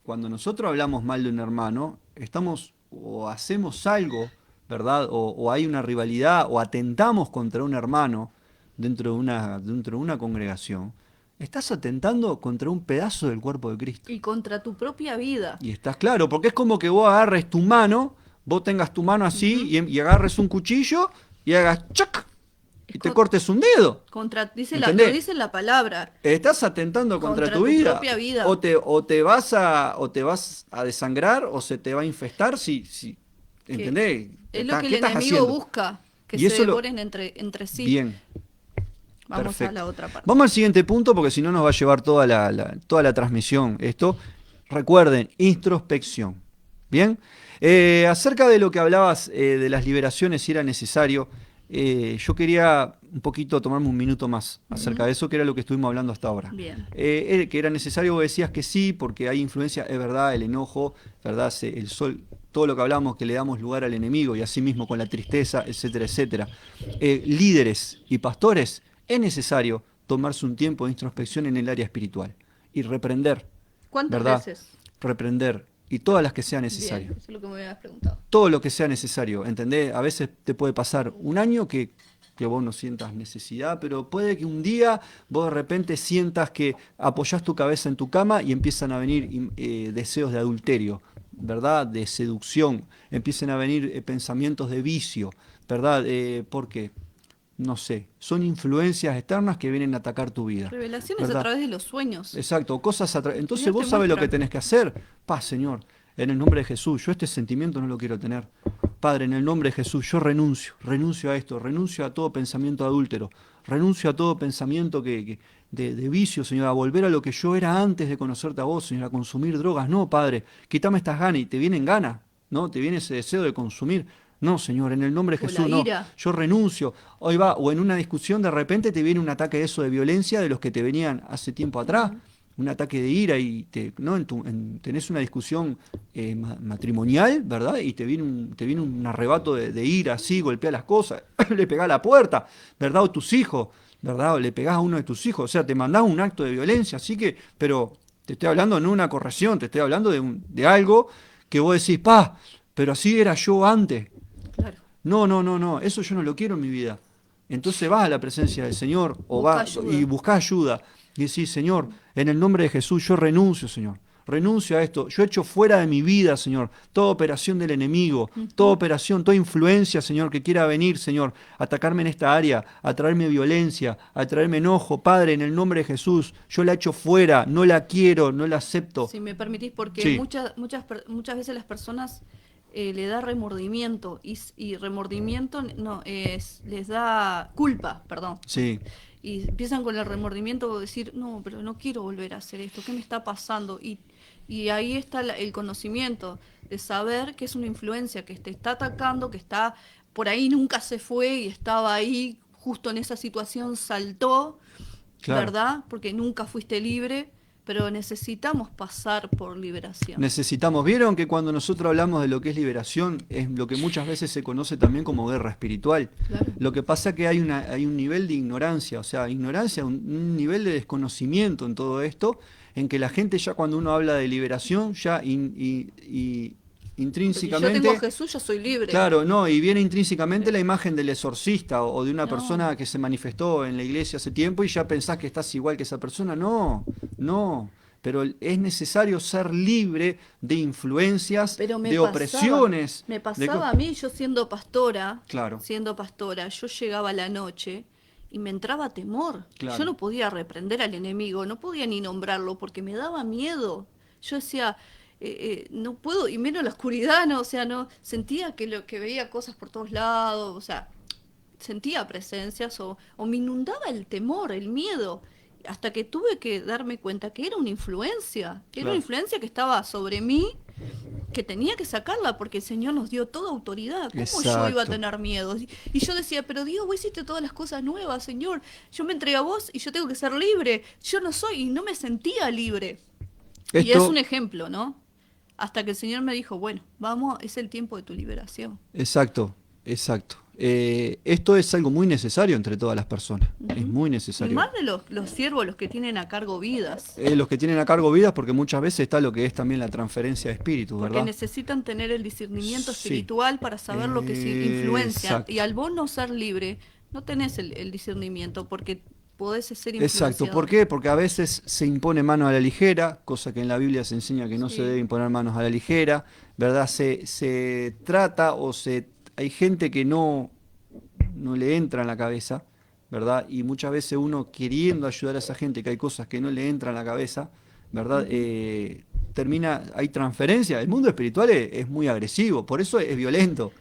cuando nosotros hablamos mal de un hermano, estamos o hacemos algo, ¿verdad? O hay una rivalidad o atentamos contra un hermano dentro de una congregación, estás atentando contra un pedazo del cuerpo de Cristo. Y contra tu propia vida. Y estás claro, porque es como que vos agarres tu mano, vos tengas tu mano así y agarres un cuchillo y hagas ¡chac! Y te cortes un dedo. Lo dice la palabra. Estás atentando contra tu vida. propia vida. O te vas a desangrar o se te va a infestar si ¿entendés? Es lo que el ¿Qué estás enemigo haciendo? busca, que Y se eso devoren entre sí. Bien. Vamos Perfecto. a la otra parte. Vamos al siguiente punto porque si no nos va a llevar toda la transmisión esto. Recuerden, introspección. Bien. Acerca de lo que hablabas de las liberaciones, si era necesario, yo quería un poquito tomarme un minuto más acerca de eso, que era lo que estuvimos hablando hasta ahora. Bien. Que era necesario, vos decías que sí, porque hay influencia, es verdad, el enojo, verdad, el sol, todo lo que hablamos, que le damos lugar al enemigo y así mismo con la tristeza, etcétera, etcétera. Líderes y pastores, es necesario tomarse un tiempo de introspección en el área espiritual y reprender, ¿Cuántas ¿verdad? veces? Reprender y todas las que sea necesario. Bien, eso es lo que me habías preguntado. Todo lo que sea necesario, ¿entendés? A veces te puede pasar un año que vos no sientas necesidad, pero puede que un día vos de repente sientas que apoyás tu cabeza en tu cama y empiezan a venir deseos de adulterio, ¿verdad? De seducción, empiezan a venir pensamientos de vicio, ¿verdad? ¿Por qué? No sé, son influencias externas que vienen a atacar tu vida. Revelaciones ¿verdad? a través de los sueños. Exacto, cosas entonces Señor vos te sabés lo muestra. que tenés que hacer. Paz, Señor, en el nombre de Jesús, yo este sentimiento no lo quiero tener. Padre, en el nombre de Jesús, yo renuncio a esto, renuncio a todo pensamiento adúltero, renuncio a todo pensamiento de vicio, Señor, a volver a lo que yo era antes de conocerte a vos, Señor, a consumir drogas. No, Padre, quítame estas ganas y te vienen ganas, ¿no? Te viene ese deseo de consumir. No, Señor, en el nombre de O Jesús, la no, ira. yo renuncio. Hoy va, o en una discusión de repente te viene un ataque de eso de violencia de los que te venían hace tiempo atrás, Ujú. un ataque de ira y ¿no? Tenés una discusión matrimonial, ¿verdad? Y te viene un arrebato de ira, así, golpea las cosas, le pegás a la puerta, ¿verdad? O tus hijos, ¿verdad? O le pegás a uno de tus hijos, o sea, te mandás un acto de violencia, así que, pero te estoy hablando no una corrección, te estoy hablando de algo que vos decís, pa, pero así era yo antes. Claro. No, no, no, no, eso yo no lo quiero en mi vida. Entonces vas a la presencia del Señor o Busca vas y ayuda. buscas ayuda y decís, Señor, en el nombre de Jesús yo renuncio, Señor. Renuncio a esto. Yo echo fuera de mi vida, Señor, toda operación del enemigo, toda Ujú. operación, toda influencia, Señor, que quiera venir, Señor, a atacarme en esta área, a traerme violencia, a traerme enojo. Padre, en el nombre de Jesús, yo la echo fuera, no la quiero, no la acepto. Si me permitís, porque Sí, muchas veces las personas le da remordimiento y remordimiento no les da culpa, perdón. sí, Y empiezan con el remordimiento de decir, no, pero no quiero volver a hacer esto, ¿qué me está pasando? Y ahí está el conocimiento de saber que es una influencia que te está atacando, que está por ahí, nunca se fue y estaba ahí, justo en esa situación saltó, claro. ¿verdad? Porque nunca fuiste libre, pero necesitamos pasar por liberación. Necesitamos, vieron que cuando nosotros hablamos de lo que es liberación, es lo que muchas veces se conoce también como guerra espiritual. Claro. Lo que pasa que hay un nivel de ignorancia, o sea, ignorancia, un nivel de desconocimiento en todo esto, en que la gente ya cuando uno habla de liberación, ya Pero si yo tengo a intrínsecamente, Jesús, yo soy libre. claro, no, y viene intrínsecamente la imagen del exorcista o de una No, persona que se manifestó en la iglesia hace tiempo y ya pensás que estás igual que esa persona. No, no. Pero es necesario ser libre de influencias, pero de opresiones, me de pasaba a mí, yo claro, siendo pastora, yo llegaba a la noche y me entraba temor. Yo claro. no podía reprender al enemigo, no podía ni nombrarlo porque me daba miedo. Yo decía, no puedo, y menos en la oscuridad, no, o sea, no, sentía que lo que veía cosas por todos lados, o sea, sentía presencias o me inundaba el temor, el miedo, hasta que tuve que darme cuenta que era una Claro, influencia que estaba sobre mí, que tenía que sacarla porque el Señor nos dio toda autoridad. ¿Cómo yo iba a exacto. tener miedo? Y yo decía, pero Dios, vos hiciste todas las cosas nuevas, Señor. Yo me entregué a vos y yo tengo que ser libre. Yo no soy y no me sentía libre. Y es un Esto, ejemplo, ¿no? Hasta que el Señor me dijo, bueno, vamos, es el tiempo de tu liberación. exacto, exacto. Esto es algo muy necesario entre todas las personas. Es Ujú. muy Y necesario. más de los siervos, los que tienen a cargo vidas, Los que tienen a cargo vidas, porque muchas veces está lo que es también la transferencia de espíritu, porque ¿verdad? necesitan tener el discernimiento Sí. espiritual para saber lo que es influencia. Y Exacto. al vos no ser libre, no tenés el discernimiento porque podés ser Exacto. ¿Por influenciador. qué? Porque a veces se impone mano a la ligera, cosa que en la Biblia se enseña que no se debe Sí. imponer manos a la ligera, ¿verdad? Se trata hay gente que no le entra en la cabeza, ¿verdad? Y muchas veces uno queriendo ayudar a esa gente, que hay cosas que no le entran en la cabeza, ¿verdad? Ujú. Hay transferencia. El mundo espiritual es muy agresivo, por eso es violento.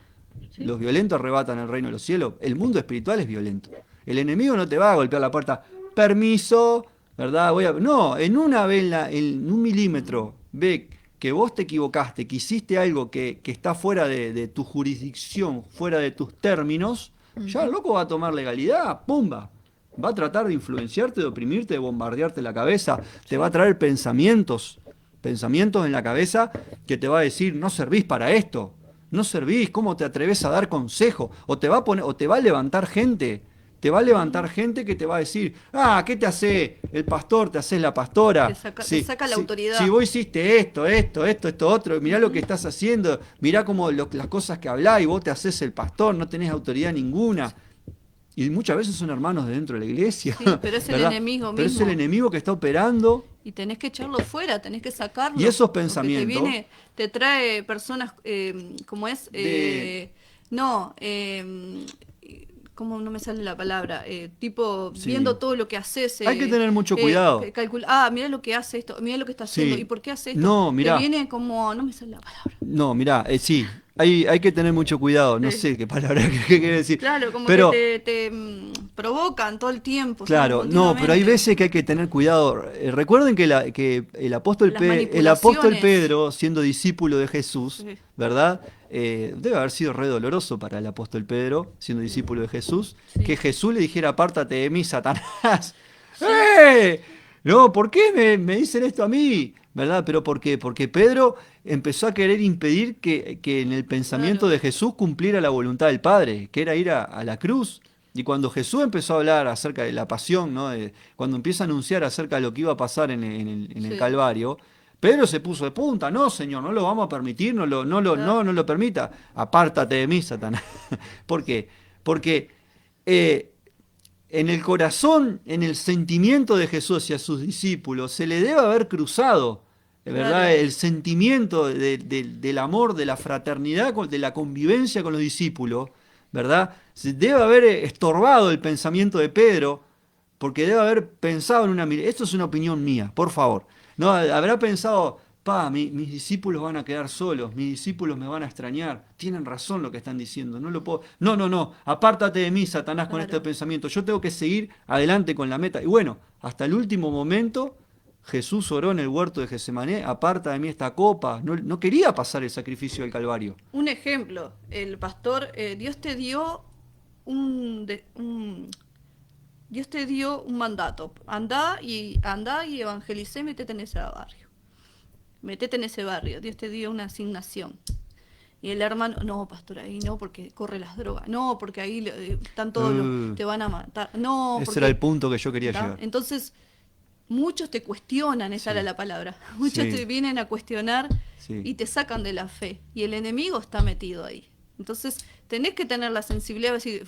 Sí. Los violentos arrebatan el reino de los cielos. El mundo espiritual es violento. El enemigo no te va a golpear la puerta. Permiso, ¿verdad? No, en una vez, en un milímetro, ve que vos te equivocaste, que hiciste algo que está fuera de tu jurisdicción, fuera de tus términos, ya el Ujú. loco va a tomar legalidad, ¡pumba! Va a tratar de influenciarte, de oprimirte, de bombardearte la cabeza, te va a Sí. traer pensamientos en la cabeza que te va a decir, no servís para esto, no servís, ¿cómo te atreves a dar consejo? O te va a poner, o te va a levantar gente, te va a levantar gente que te va a decir, ah, ¿qué te hace el pastor? ¿Te haces la pastora? Te saca la Si autoridad. vos hiciste esto otro, mirá lo que Ujú. estás haciendo, mirá cómo las cosas que hablás y vos te haces el pastor, no tenés autoridad ninguna. Y muchas veces son hermanos de dentro de la iglesia, Sí, pero es el ¿verdad? enemigo Pero es el mismo. enemigo que está operando Y tenés que echarlo fuera, tenés que y sacarlo. esos Porque te pensamientos viene, te trae personas, ¿cómo es? de... No, ¿cómo no me sale la palabra? Tipo, Sí. viendo todo lo que haces, Hay que tener mucho cuidado. mira lo que hace esto, mira lo que está haciendo, ¿y Sí. por qué hace esto? No, Te mirá. viene como, no me sale la palabra. No, mirá, sí. hay que tener mucho cuidado, no Sí. sé qué palabra que quiere decir. Claro, como Pero, que provocan todo el tiempo, ¿sabes? claro, no, pero hay Continuamente. veces que hay que tener cuidado. Recuerden que Las El apóstol manipulaciones. Pedro, siendo discípulo de Jesús, Sí, ¿verdad? Debe haber sido re doloroso para el apóstol Pedro, siendo discípulo de Jesús, que sí, Jesús le dijera, apártate de mí, Satanás. sí, ¡Eh! No, ¿por qué me dicen esto a mí? ¿Verdad? ¿Pero por qué? Porque Pedro empezó a querer impedir que en el pensamiento claro, de Jesús cumpliera la voluntad del Padre, que era ir a la cruz. Y cuando Jesús empezó a hablar acerca de la pasión, ¿no? Cuando empieza a anunciar acerca de lo que iba a pasar en el sí, Calvario, Pedro se puso de punta, no, Señor, no lo vamos a permitir, claro, no lo permita. Apártate de mí, Satanás. ¿Por qué? Porque eh, en el corazón, en el sentimiento de Jesús hacia sus discípulos, se le debe haber cruzado, ¿verdad? claro, El sentimiento del amor, de la fraternidad, de la convivencia con los discípulos, ¿verdad? Se debe haber estorbado el pensamiento de Pedro, porque debe haber pensado en una... Esto es una opinión mía, por favor. No, habrá pensado, mis discípulos van a quedar solos, mis discípulos me van a extrañar. Tienen razón lo que están diciendo, no lo puedo... No, no, no, apártate de mí, Satanás, con este claro. pensamiento. Yo tengo que seguir adelante con la meta. Y bueno, hasta el último momento, Jesús oró en el huerto de Getsemaní, aparta de mí esta copa. No, no quería pasar el sacrificio del Calvario. Un ejemplo, el pastor, Dios te dio Dios te dio un mandato. Andá y evangelicé, metete en ese barrio. Metete en ese barrio. Dios te dio una asignación. Y el hermano, no, pastor, ahí no, porque corre las drogas. No, porque ahí están todos los, Uh, te van a matar. No, ese era el porque... punto que yo quería ¿tá? llegar. Entonces, muchos te cuestionan, esa era Sí, la palabra. Muchos te sí, vienen a cuestionar sí. y te sacan de la fe. Y el enemigo está metido ahí. Entonces, tenés que tener la sensibilidad de decir,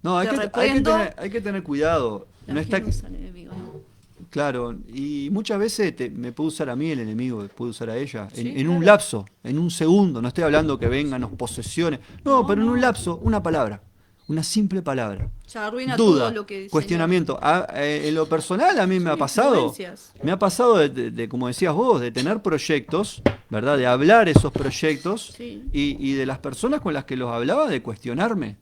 No, te reprendo. hay que tener cuidado. No Las está, usa el enemigo, ¿no? claro, y muchas veces me puede usar a mí el enemigo, puede usar a ella, Sí, en un claro. lapso, en un segundo. No estoy hablando que vengan, nos posesiones. No, No, pero en un no. lapso, una palabra, una simple palabra. Ya arruina todo Duda, lo que diseñó. cuestionamiento. En lo personal a mí Sí, influencias. me ha pasado como decías vos, de tener proyectos, ¿verdad? De hablar esos proyectos Sí. y de las personas con las que los hablaba, de cuestionarme.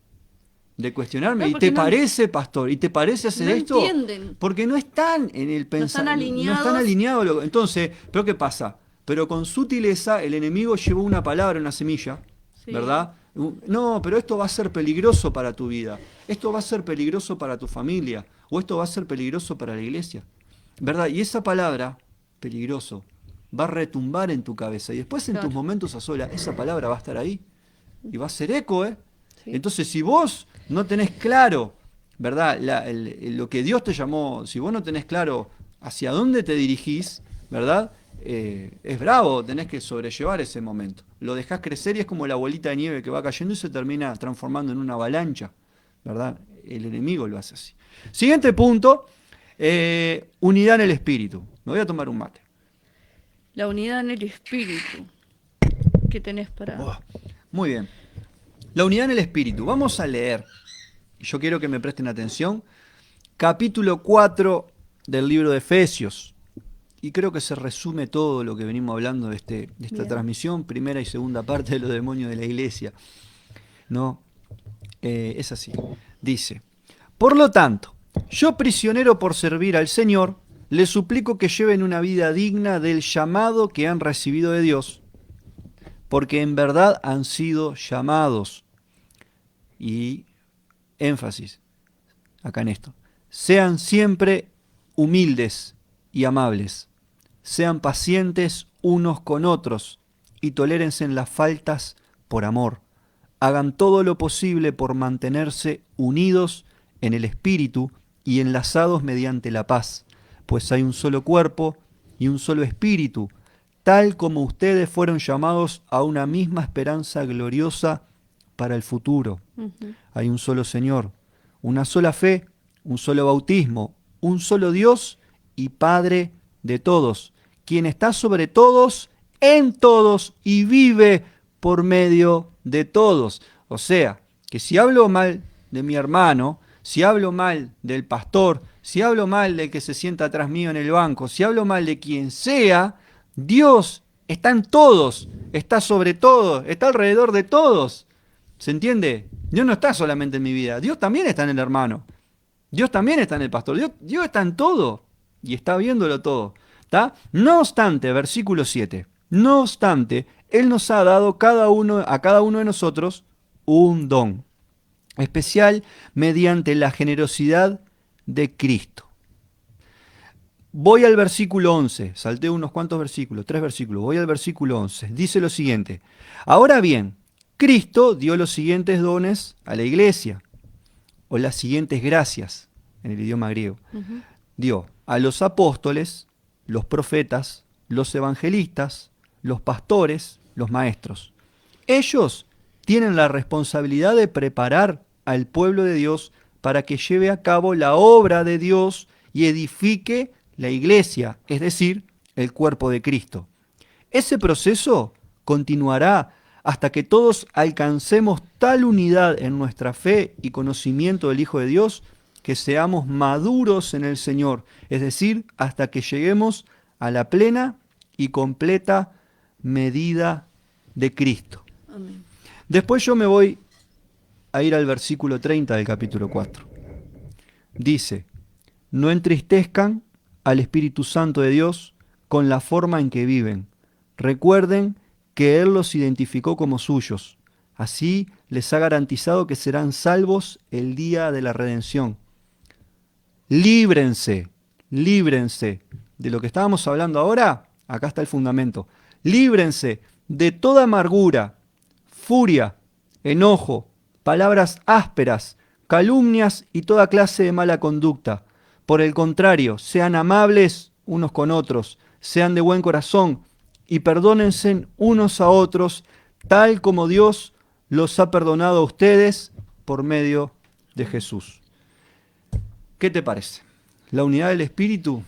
De cuestionarme. Claro, ¿Y porque te no, parece, pastor? ¿Y te parece hacer no esto? entienden. Porque no están en el No están no están alineados. alineados. Entonces, ¿pero qué pasa? Pero con sutileza el enemigo llevó una palabra, una semilla, Sí. ¿verdad? No, pero esto va a ser peligroso para tu vida. Esto va a ser peligroso para tu familia. O esto va a ser peligroso para la iglesia. ¿Verdad? Y esa palabra, peligroso, va a retumbar en tu cabeza. Y después en tus Claro. momentos a solas, esa palabra va a estar ahí. Y va a ser eco, ¿eh? Sí. Entonces, si vos no tenés claro, ¿verdad? Lo que Dios te llamó, si vos no tenés claro hacia dónde te dirigís, ¿verdad? Es bravo, tenés que sobrellevar ese momento. Lo dejás crecer y es como la bolita de nieve que va cayendo y se termina transformando en una avalancha, ¿verdad? El enemigo lo hace así. Siguiente punto, unidad en el espíritu. Me voy a tomar un mate. La unidad en el espíritu. ¿Qué tenés para...? Buah, muy bien. La unidad en el espíritu. Vamos a leer, y yo quiero que me presten atención, capítulo 4 del libro de Efesios. Y creo que se resume todo lo que venimos hablando de esta Bien. transmisión, primera y segunda parte de los demonios de la iglesia. ¿No? Es así. Dice, por lo tanto, yo prisionero por servir al Señor, les suplico que lleven una vida digna del llamado que han recibido de Dios, porque en verdad han sido llamados. Y énfasis acá en esto. Sean siempre humildes y amables. Sean pacientes unos con otros y tolérense en las faltas por amor. Hagan todo lo posible por mantenerse unidos en el espíritu y enlazados mediante la paz, pues hay un solo cuerpo y un solo espíritu, tal como ustedes fueron llamados a una misma esperanza gloriosa para el futuro. Ujú. Hay un solo Señor, una sola fe, un solo bautismo, un solo Dios y Padre de todos, quien está sobre todos, en todos y vive por medio de todos. O sea, que si hablo mal de mi hermano, si hablo mal del pastor, si hablo mal del que se sienta atrás mío en el banco, si hablo mal de quien sea, Dios está en todos, está sobre todo, está alrededor de todos. ¿Se entiende? Dios no está solamente en mi vida, Dios también está en el hermano, Dios también está en el pastor, Dios está en todo y está viéndolo todo. ¿Tá? No obstante, versículo 7, no obstante, Él nos ha dado a cada uno de nosotros un don especial mediante la generosidad de Cristo. Voy al versículo 11, salté unos cuantos versículos, 3 versículos, voy al versículo 11, dice lo siguiente: ahora bien, Cristo dio los siguientes dones a la iglesia, o las siguientes gracias en el idioma griego. Ujú. Dio a los apóstoles, los profetas, los evangelistas, los pastores, los maestros. Ellos tienen la responsabilidad de preparar al pueblo de Dios para que lleve a cabo la obra de Dios y edifique la iglesia, es decir, el cuerpo de Cristo. Ese proceso continuará hasta que todos alcancemos tal unidad en nuestra fe y conocimiento del Hijo de Dios que seamos maduros en el Señor, es decir, hasta que lleguemos a la plena y completa medida de Cristo. Amén. Después yo me voy a ir al versículo 30 del capítulo 4. Dice: no entristezcan al Espíritu Santo de Dios con la forma en que viven. Recuerden que Él los identificó como suyos. Así les ha garantizado que serán salvos el día de la redención. Líbrense, líbrense de lo que estábamos hablando ahora. Acá está el fundamento. Líbrense de toda amargura, furia, enojo, palabras ásperas, calumnias y toda clase de mala conducta. Por el contrario, sean amables unos con otros, sean de buen corazón y perdónense unos a otros, tal como Dios los ha perdonado a ustedes por medio de Jesús. ¿Qué te parece? La unidad del Espíritu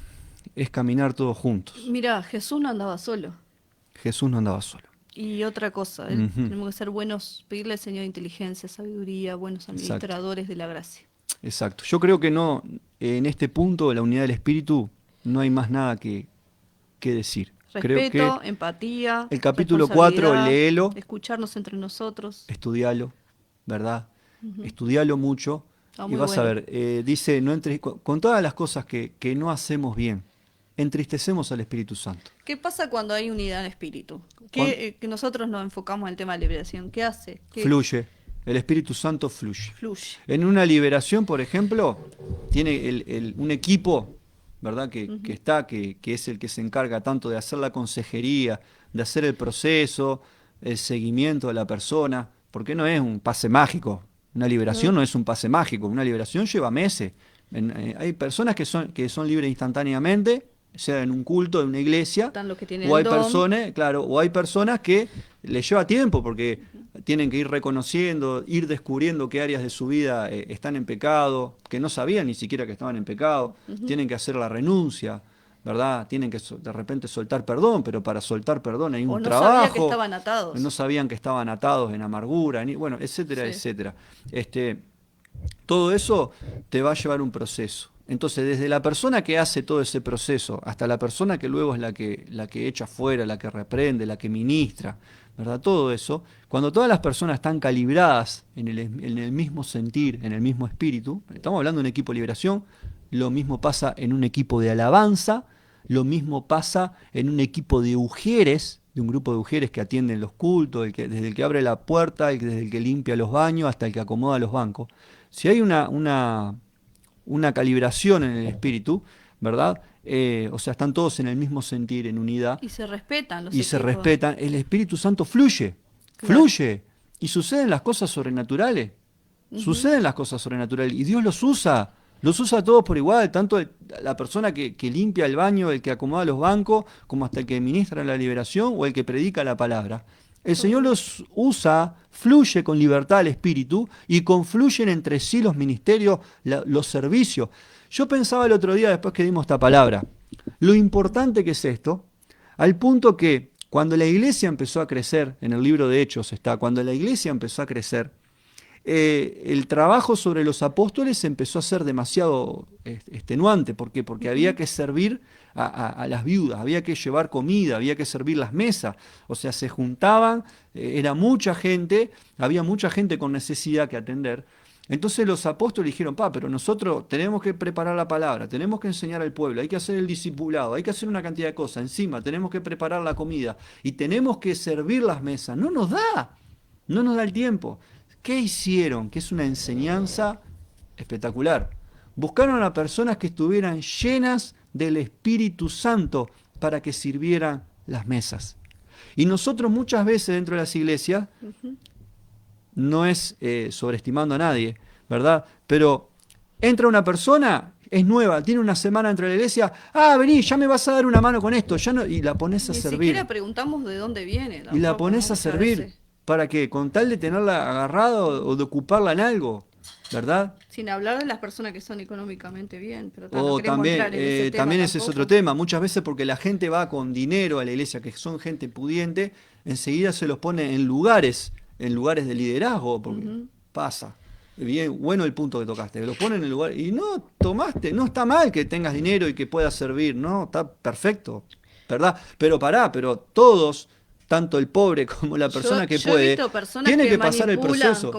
es caminar todos juntos. Mira, Jesús no andaba solo. Jesús no andaba solo. Y otra cosa, Ujú. tenemos que ser buenos, pedirle al Señor inteligencia, sabiduría, buenos administradores de la gracia. Exacto. Yo creo que no, en este punto de la unidad del Espíritu no hay más nada que decir. Creo que Respeto, empatía, el capítulo 4, responsabilidad, léelo, escucharnos entre nosotros. estudialo, ¿verdad? Ujú. Estudialo mucho Está y muy vas a bueno. ver, dice, no con todas las cosas que no hacemos bien, entristecemos al Espíritu Santo. ¿Qué pasa cuando hay unidad en espíritu? Cuan- Que nosotros nos enfocamos en el tema de liberación. ¿Qué hace? ¿Qué Fluye, el Espíritu Santo fluye. fluye? En una liberación, por ejemplo, tiene un equipo, ¿verdad? Que está, que es el que se encarga tanto de hacer la consejería, de hacer el proceso, el seguimiento de la persona, porque no es un pase mágico. Una liberación no es un pase mágico, una liberación lleva meses. Hay personas que son libres instantáneamente, sea en un culto, en una iglesia, Están los que tienen o el hay don. personas, claro, o hay personas que les lleva tiempo porque tienen que ir reconociendo, ir descubriendo qué áreas de su vida están en pecado, que no sabían ni siquiera que estaban en pecado, tienen que hacer la renuncia, ¿verdad? Tienen que de repente soltar perdón, pero para soltar perdón hay O un no sabía que trabajo, estaban atados. no sabían que estaban atados en amargura, bueno, etcétera, Sí. etcétera. Todo eso te va a llevar un proceso. Entonces, desde la persona que hace todo ese proceso hasta la persona que luego es la que echa fuera, la que reprende, la que ministra, ¿verdad? Todo eso, cuando todas las personas están calibradas en el mismo sentir, en el mismo espíritu, estamos hablando de un equipo de liberación, lo mismo pasa en un equipo de alabanza, lo mismo pasa en un equipo de ujieres, de un grupo de ujieres que atienden los cultos, desde el que abre la puerta, desde el que limpia los baños hasta el que acomoda los bancos. Si hay una calibración en el espíritu, ¿verdad? O sea, están todos en el mismo sentir, en unidad, Y se respetan los y se equipos. respetan, el Espíritu Santo fluye, Claro. fluye, y suceden las cosas sobrenaturales, suceden las cosas sobrenaturales, y Dios los usa a todos por igual, tanto la persona que limpia el baño, el que acomoda los bancos, como hasta el que ministra la liberación o el que predica la palabra. El Señor los usa, fluye con libertad al Espíritu y confluyen entre sí los ministerios, los servicios. Yo pensaba el otro día, después que dimos esta palabra, lo importante que es esto, al punto que cuando la iglesia empezó a crecer, en el libro de Hechos está, cuando la iglesia empezó a crecer, el trabajo sobre los apóstoles empezó a ser demasiado extenuante. ¿Por qué? Porque había que servir a las viudas, había que llevar comida, había que servir las mesas. O sea, se juntaban, era mucha gente, había mucha gente con necesidad que atender. Entonces los apóstoles dijeron, pero nosotros tenemos que preparar la palabra, tenemos que enseñar al pueblo, hay que hacer el discipulado, hay que hacer una cantidad de cosas. Encima tenemos que preparar la comida y tenemos que servir las mesas. No nos da el tiempo. ¿Qué hicieron? Que es una enseñanza espectacular. Buscaron a personas que estuvieran llenas del Espíritu Santo para que sirvieran las mesas. Y nosotros muchas veces dentro de las iglesias, no es sobreestimando a nadie, ¿verdad? Pero entra una persona, es nueva, tiene una semana dentro de la iglesia, vení, ya me vas a dar una mano con esto, ya no, y la pones a Ni servir. siquiera preguntamos de dónde viene. Y la Tampoco, pones ¿no? a Muchas servir. veces. ¿Para qué? Con tal de tenerla agarrada o de ocuparla en algo, ¿verdad? Sin hablar de las personas que son económicamente bien, pero no O queremos también, entrar en ese tema también ese es tampoco. otro tema. Muchas veces porque la gente va con dinero a la iglesia, que son gente pudiente, enseguida se los pone en lugares de liderazgo, porque Ujú. pasa. Bien, bueno el punto que tocaste, que los ponen en el lugar. Y no tomaste, no está mal que tengas dinero y que puedas servir, no, está perfecto, ¿verdad? Pero todos, tanto el pobre como la persona que Yo he puede, visto personas tiene que que pasar el manipulan, proceso.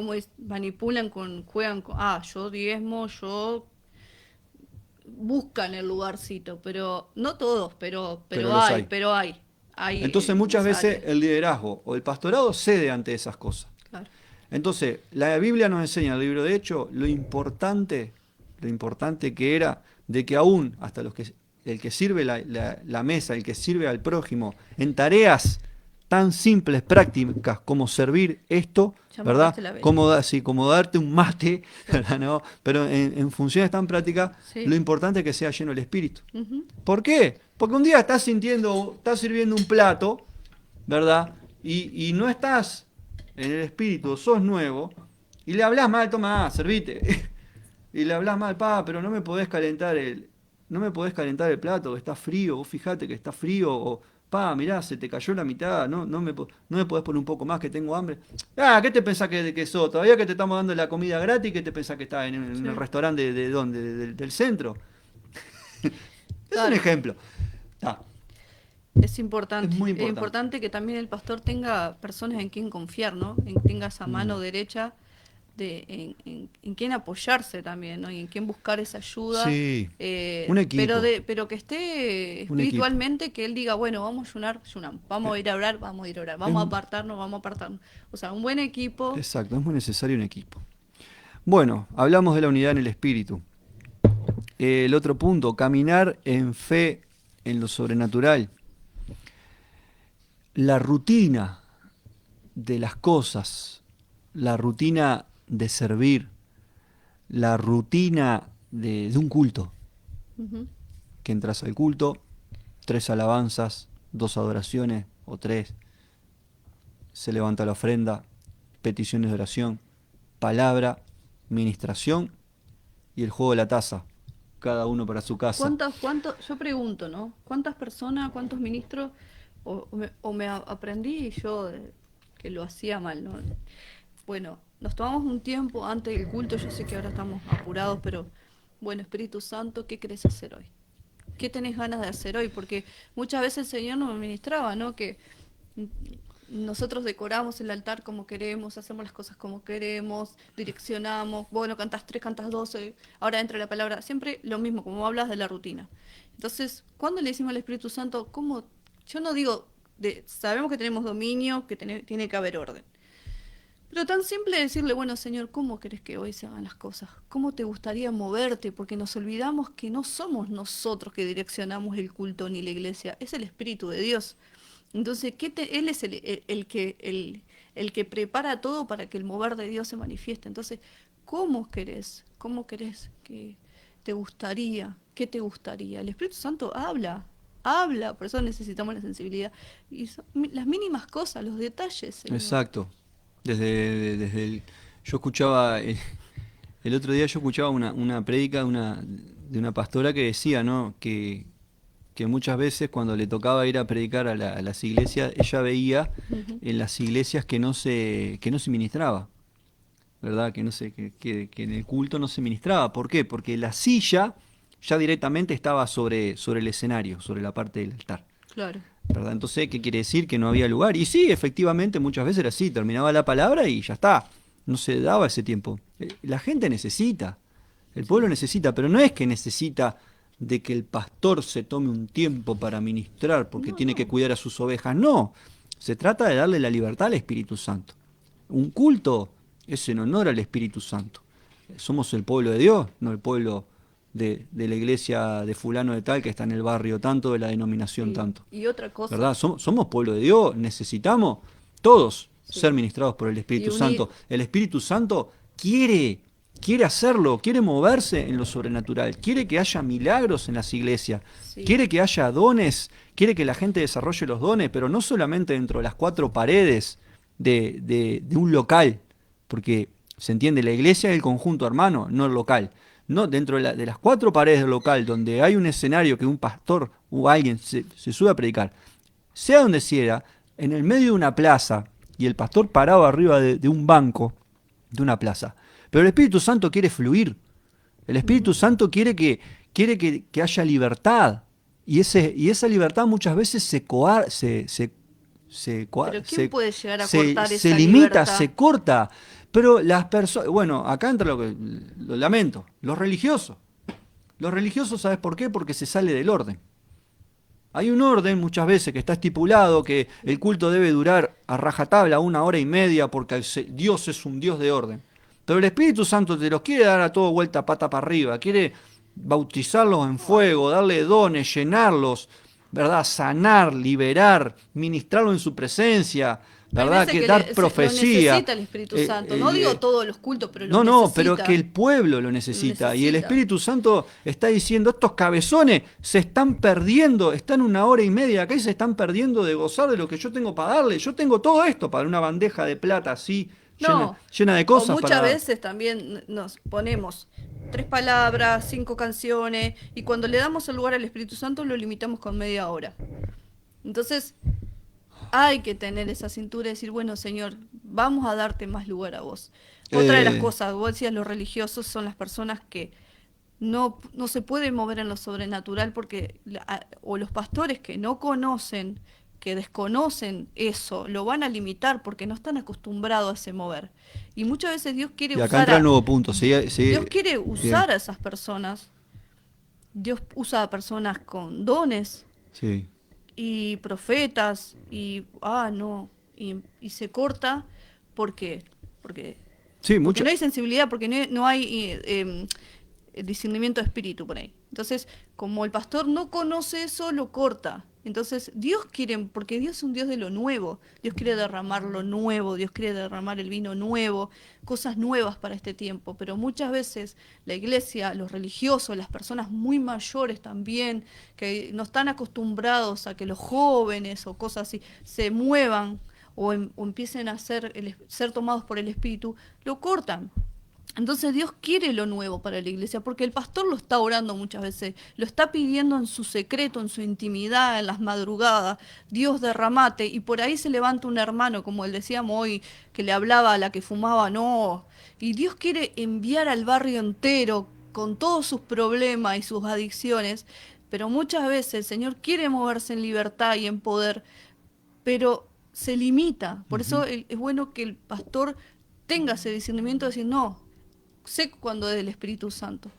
manipulan juegan con, yo diezmo, yo buscan el lugarcito, pero no todos, Pero los hay. hay Entonces en muchas esa veces área. el liderazgo o el pastorado cede ante esas cosas. Claro. Entonces, la Biblia nos enseña, el libro de Hechos, lo importante que era de que aún hasta el que sirve la mesa, el que sirve al prójimo, en tareas tan simples, prácticas como servir esto, Ya ¿verdad? mataste la vela. Como darte un mate, ¿verdad? ¿No? Pero en funciones tan prácticas, Sí. lo importante es que sea lleno el Espíritu. Ujú. ¿Por qué? Porque un día estás sirviendo un plato, ¿verdad? Y no estás en el espíritu, sos nuevo, y le hablas mal, toma, servite. Y le hablas mal, pero no me podés calentar el plato, que está frío, vos fijate que está frío, o mirá, se te cayó la mitad, no me podés poner un poco más que tengo hambre. ¿Qué te pensás que sos? Todavía que te estamos dando la comida gratis, ¿qué te pensás que estás en el Sí. restaurante de dónde? Del centro. Es un Claro. ejemplo. Ah, Es es importante. muy Es importante. importante que también el pastor tenga personas en quien confiar, ¿no? En que tenga esa mano derecha en quién apoyarse también, ¿no? Y en quién buscar esa ayuda. Sí, un equipo, Pero que esté un equipo. espiritualmente, que él diga, bueno, vamos a ayunar, vamos a ir a orar, Es, vamos a apartarnos, vamos a apartarnos. O sea, un buen equipo. exacto, es muy necesario un equipo. Bueno, hablamos de la unidad en el espíritu. El otro punto, caminar en fe en lo sobrenatural. La rutina de las cosas, la rutina de servir, la rutina de un culto. Ujú. Que entras al culto, 3 alabanzas, 2 adoraciones o 3, se levanta la ofrenda, peticiones de oración, palabra, ministración y el juego de la taza, cada uno para su casa. Yo pregunto, ¿no? ¿Cuántas personas, cuántos ministros, aprendí yo que lo hacía mal, ¿no? Bueno, nos tomamos un tiempo antes del culto, yo sé que ahora estamos apurados, pero bueno, Espíritu Santo, ¿qué querés hacer hoy? ¿Qué tenés ganas de hacer hoy? Porque muchas veces el Señor nos ministraba, ¿no? Que nosotros decoramos el altar como queremos, hacemos las cosas como queremos, direccionamos, bueno, cantas 3, cantas 12, ahora entra la palabra, siempre lo mismo, como hablas de la rutina. Entonces, cuando le decimos al Espíritu Santo, ¿cómo? Yo no digo, sabemos que tenemos dominio, que tiene que haber orden. Pero tan simple decirle, bueno, Señor, ¿cómo querés que hoy se hagan las cosas? ¿Cómo te gustaría moverte? Porque nos olvidamos que no somos nosotros que direccionamos el culto ni la iglesia, es el Espíritu de Dios. Entonces, Él es el que prepara todo para que el mover de Dios se manifieste. Entonces, ¿cómo querés? ¿Cómo querés que te gustaría? ¿Qué te gustaría? El Espíritu Santo habla, por eso necesitamos la sensibilidad. Y son las mínimas cosas, los detalles, Señor. Exacto. Yo escuchaba, el otro día yo escuchaba una prédica de una pastora que decía, ¿no? Que muchas veces cuando le tocaba ir a predicar a las iglesias, ella veía Ujú. en las iglesias que no se ministraba, ¿verdad? Que no sé, que en el culto no se ministraba. ¿Por qué? Porque la silla ya directamente estaba sobre el escenario, sobre la parte del altar. Claro. ¿Verdad? Entonces, ¿qué quiere decir? Que no había lugar. Y sí, efectivamente, muchas veces era así, terminaba la palabra y ya está. No se daba ese tiempo. La gente necesita, el pueblo Sí. necesita, pero no es que necesita de que el pastor se tome un tiempo para ministrar porque No, tiene que no. cuidar a sus ovejas. No, se trata de darle la libertad al Espíritu Santo. Un culto es en honor al Espíritu Santo. Somos el pueblo de Dios, no el pueblo de la iglesia de fulano de tal que está en el barrio tanto, de la denominación Sí. tanto. Y otra ¿Verdad? cosa, Somos pueblo de Dios, necesitamos todos ser sí. ministrados por el Y Espíritu unir, Santo. El Espíritu Santo quiere hacerlo, quiere moverse en lo sobrenatural, quiere que haya milagros en las iglesias, sí. quiere que haya dones, quiere que la gente desarrolle los dones, pero no solamente dentro de las cuatro paredes de un local, porque se entiende, la iglesia es el conjunto hermano, no el local. No, dentro de las cuatro paredes del local, donde hay un escenario que un pastor o alguien se sube a predicar, sea donde sea, en el medio de una plaza, y el pastor parado arriba de un banco de una plaza. Pero el Espíritu Santo quiere fluir. El Espíritu Ujú. Santo quiere que haya libertad. Y esa libertad muchas veces Pero ¿quién puede llegar a cortar se esa limita, libertad? se corta. Pero las personas, bueno, acá entra lo lamento, los religiosos. Los religiosos, ¿sabes por qué? Porque se sale del orden. Hay un orden muchas veces que está estipulado que el culto debe durar a rajatabla 1 hora y media porque Dios es un Dios de orden. Pero el Espíritu Santo te los quiere dar a todo vuelta pata para arriba, quiere bautizarlos en fuego, darle dones, llenarlos, ¿verdad? Sanar, liberar, ministrarlo en su presencia, Hay ¿verdad? veces Que que dar lo profecía. necesita el Espíritu eh, Santo. No digo eh, todos los cultos, pero los no, no, pero es que necesita. el pueblo lo Lo necesita y el necesita. Espíritu Santo está diciendo, estos cabezones se están perdiendo, están 1 hora y media acá y se están perdiendo de gozar de lo que yo tengo para darle. Yo tengo todo esto para una bandeja de plata así, No. llena de O cosas para muchas dar. veces también nos ponemos 3 palabras, 5 canciones, y cuando le damos el lugar al Espíritu Santo lo limitamos con media hora. Entonces, hay que tener esa cintura y decir, bueno, Señor, vamos a darte más lugar a vos. Otra de las Eh, cosas, vos decías, los religiosos son las personas que no se pueden mover en lo sobrenatural porque, o los pastores que no conocen, que desconocen eso, lo van a limitar porque no están acostumbrados a ese mover. Y muchas veces y acá entra el nuevo punto, sí, Dios sí, quiere bien, usar a esas personas. Dios usa a personas con dones sí. y profetas no, y se corta porque porque Sí, porque mucho. no hay sensibilidad, porque no hay discernimiento de espíritu por ahí. Entonces, como el pastor no conoce eso, lo corta. Entonces, Dios quiere, porque Dios es un Dios de lo nuevo, Dios quiere derramar lo nuevo, Dios quiere derramar el vino nuevo, cosas nuevas para este tiempo, pero muchas veces la iglesia, los religiosos, las personas muy mayores también, que no están acostumbrados a que los jóvenes o cosas así se muevan o empiecen a ser tomados por el Espíritu, lo cortan. Entonces Dios quiere lo nuevo para la iglesia, porque el pastor lo está orando muchas veces, lo está pidiendo en su secreto, en su intimidad, en las madrugadas, Dios derramate, y por ahí se levanta un hermano, como él decíamos hoy, que le hablaba a la que fumaba, no, y Dios quiere enviar al barrio entero con todos sus problemas y sus adicciones, pero muchas veces el Señor quiere moverse en libertad y en poder, pero se limita. Por eso Ujú. es bueno que el pastor tenga ese discernimiento de decir, no, sé cuando es del Espíritu Santo.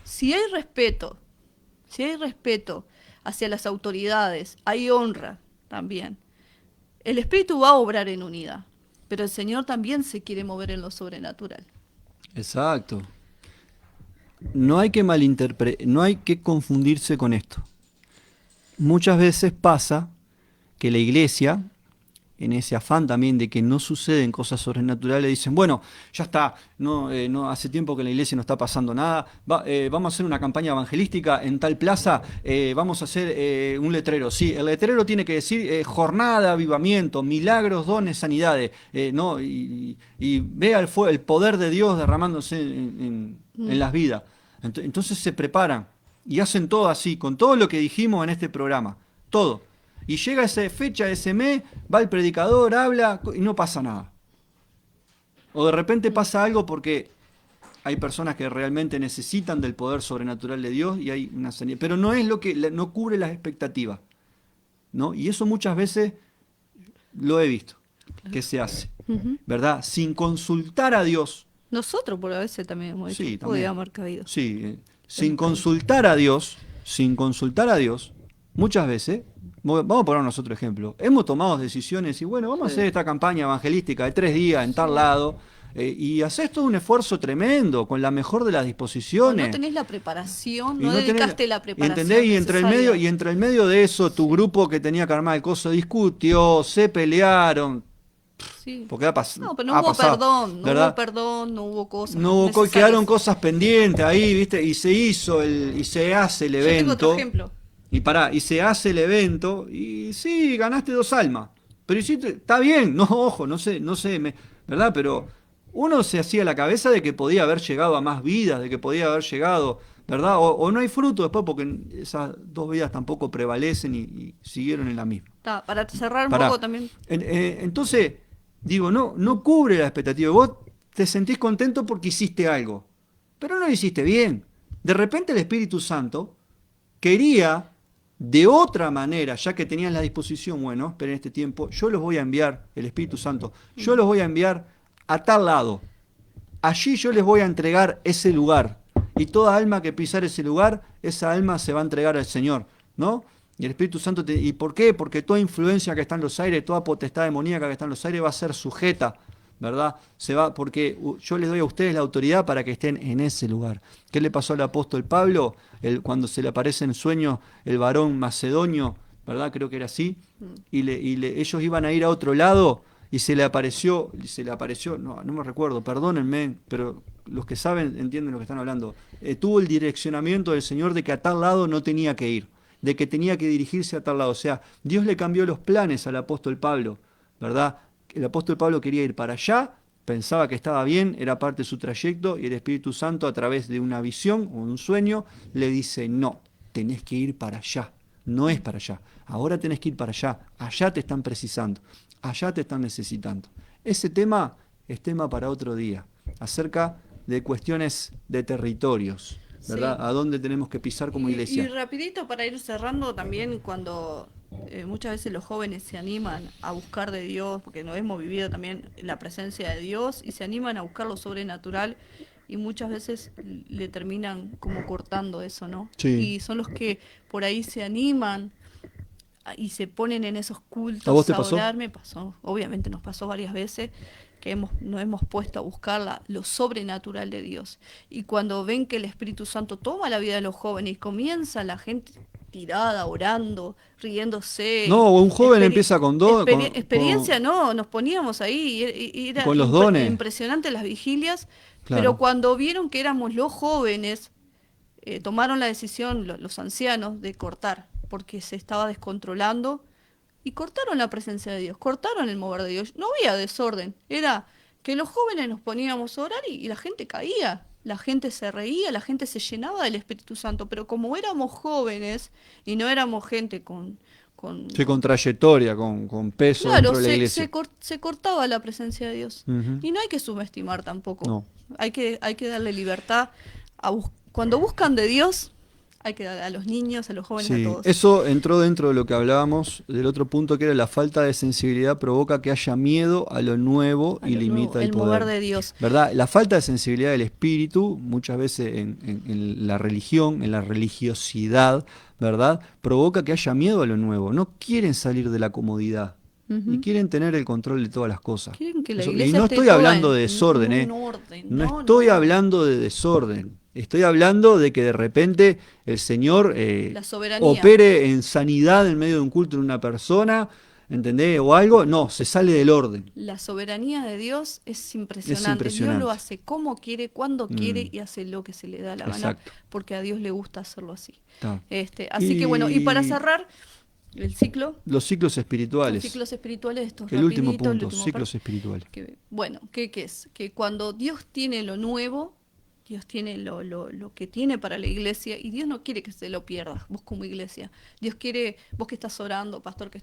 Si hay respeto, si hay respeto hacia las autoridades, hay honra también. El Espíritu va a obrar en unidad, pero el Señor también se quiere mover en lo sobrenatural. Exacto. No hay que confundirse con esto. Muchas veces pasa que la iglesia, en ese afán también de que no suceden cosas sobrenaturales, dicen, bueno, ya está, no hace tiempo que en la iglesia no está pasando nada, vamos a hacer una campaña evangelística en tal plaza, vamos a hacer un letrero. Sí, el letrero tiene que decir jornada de avivamiento, milagros, dones, sanidades, ¿no? Y vea el poder de Dios derramándose en Mm. las vidas. Entonces se preparan y hacen todo así, con todo lo que dijimos en este programa, todo. Y llega esa fecha, ese mes, va el predicador, habla y no pasa nada. O de repente pasa algo porque hay personas que realmente necesitan del poder sobrenatural de Dios y hay una señal. Pero no es lo que, no cubre las expectativas, ¿no? Y eso muchas veces lo he visto, que se hace, Ujú. ¿verdad? Sin consultar a Dios. Nosotros por a veces también hemos hecho, Sí, también. podíamos haber caído. Sí, sin Hemos caído. consultar a Dios, sin consultar a Dios, muchas veces, vamos a ponernos otro ejemplo, hemos tomado decisiones y bueno, vamos a hacer Sí, esta campaña evangelística de 3 días en tal sí. lado, y haces todo un esfuerzo tremendo, con la mejor de las O no disposiciones, tenés la preparación, y no no tenés, dedicaste la ¿entendés? preparación necesaria. Y entre el medio de eso, tu Sí, grupo que tenía que armar el coso discutió, se pelearon, sí. porque No, pero no ha hubo pasado, perdón, no hubo ¿verdad? perdón, no hubo cosas No, quedaron necesarias. cosas pendientes ahí, ¿viste? Y se hizo y se hace el Yo tengo otro evento. ejemplo. Y se hace el evento. Y sí, ganaste 2 almas. Pero hiciste, está bien, no, ojo, no sé, ¿verdad? Pero uno se hacía la cabeza de que podía haber llegado a más vidas, de que podía haber llegado, ¿verdad? O no hay fruto después porque esas 2 vidas tampoco prevalecen y siguieron en la misma. Para cerrar un Pará. poco también. Entonces, digo, no cubre la expectativa. Vos te sentís contento porque hiciste algo, pero no lo hiciste bien. De repente el Espíritu Santo quería de otra manera, ya que tenías la disposición, bueno, esperen este tiempo, yo los voy a enviar, el Espíritu Santo, yo Mm, los voy a enviar a tal lado. Allí yo les voy a entregar ese lugar. Y toda alma que pisar ese lugar, esa alma se va a entregar al Señor, ¿no? Y el Espíritu Santo, ¿y por qué? Porque toda influencia que está en los aires, toda potestad demoníaca que está en los aires va a ser sujeta, ¿verdad? Porque yo les doy a ustedes la autoridad para que estén en ese lugar. ¿Qué le pasó al apóstol Pablo? Cuando se le aparece en sueño el varón macedonio, ¿verdad? Creo que era así. mm. Ellos iban a ir a otro lado y se le apareció, no me recuerdo, perdónenme, pero los que saben entienden lo que están hablando. Tuvo el direccionamiento del Señor de que a tal lado no tenía que ir, de que tenía que dirigirse a tal lado. O sea, Dios le cambió los planes al apóstol Pablo, ¿verdad? El apóstol Pablo quería ir para allá, pensaba que estaba bien, era parte de su trayecto, y el Espíritu Santo, a través de una visión o un sueño, le dice, no, tenés que ir para allá, no es para allá, ahora tenés que ir para allá te están precisando, allá te están necesitando. Ese tema es tema para otro día, acerca de cuestiones de territorios, ¿verdad? Sí. A dónde tenemos que pisar como Y iglesia. rapidito para ir cerrando también cuando muchas veces los jóvenes se animan a buscar de Dios, porque no hemos vivido también la presencia de Dios y se animan a buscar lo sobrenatural y muchas veces le terminan como cortando eso, ¿no? Sí. Y son los que por ahí se animan y se ponen en esos ¿A vos cultos te a pasó? orar. Me pasó, obviamente nos pasó varias veces que nos hemos puesto a buscar lo sobrenatural de Dios. Y cuando ven que el Espíritu Santo toma la vida de los jóvenes y comienza la gente tirada, orando, riéndose, No, un joven empieza con dos, experiencia, no, nos poníamos ahí y era con los dones, impresionante las vigilias, pero claro. cuando vieron que éramos los jóvenes, tomaron la decisión los ancianos de cortar, porque se estaba descontrolando y cortaron la presencia de Dios, cortaron el mover de Dios. No había desorden, era que los jóvenes nos poníamos a orar y la gente caía, la gente se reía, la gente se llenaba del Espíritu Santo, pero como éramos jóvenes y no éramos gente Sí, con trayectoria, con peso claro, dentro de la iglesia. se cortaba la presencia de Dios. Ujú. Y no hay que subestimar tampoco. No. Hay que darle libertad. Cuando buscan de Dios, hay que darle a los niños, a los jóvenes, a Sí, todos. eso entró dentro de lo que hablábamos del otro punto, que era la falta de sensibilidad provoca que haya miedo a lo nuevo A y lo nuevo, limita el el mover poder. de Dios. ¿Verdad? La falta de sensibilidad del espíritu, muchas veces en la religión, en la religiosidad, ¿verdad? Provoca que haya miedo a lo nuevo. No quieren salir de la comodidad y Ujú. quieren tener el control de todas las cosas. Quieren que la Y iglesia no esté estoy toda hablando de en desorden, un ¿eh? orden. No No, estoy no. hablando de desorden. Estoy hablando de que de repente el Señor La soberanía. opere en sanidad en medio de un culto en una persona, ¿entendés? O algo. No, se sale del orden. La soberanía de Dios es Es impresionante. Dios lo impresionante. hace como quiere, cuando quiere Mm, y hace lo que se le da la gana, exacto. porque a Dios le gusta hacerlo así. Está. Así que bueno, y para Y cerrar el ciclo, los ciclos los espirituales. ciclos espirituales, estos El último rapidito, el punto, último par, ciclos espirituales. bueno, ¿qué es? Que cuando Dios tiene lo nuevo, Dios tiene lo que tiene para la iglesia y Dios no quiere que se lo pierdas, vos como iglesia. Dios quiere, vos que estás orando, pastor, que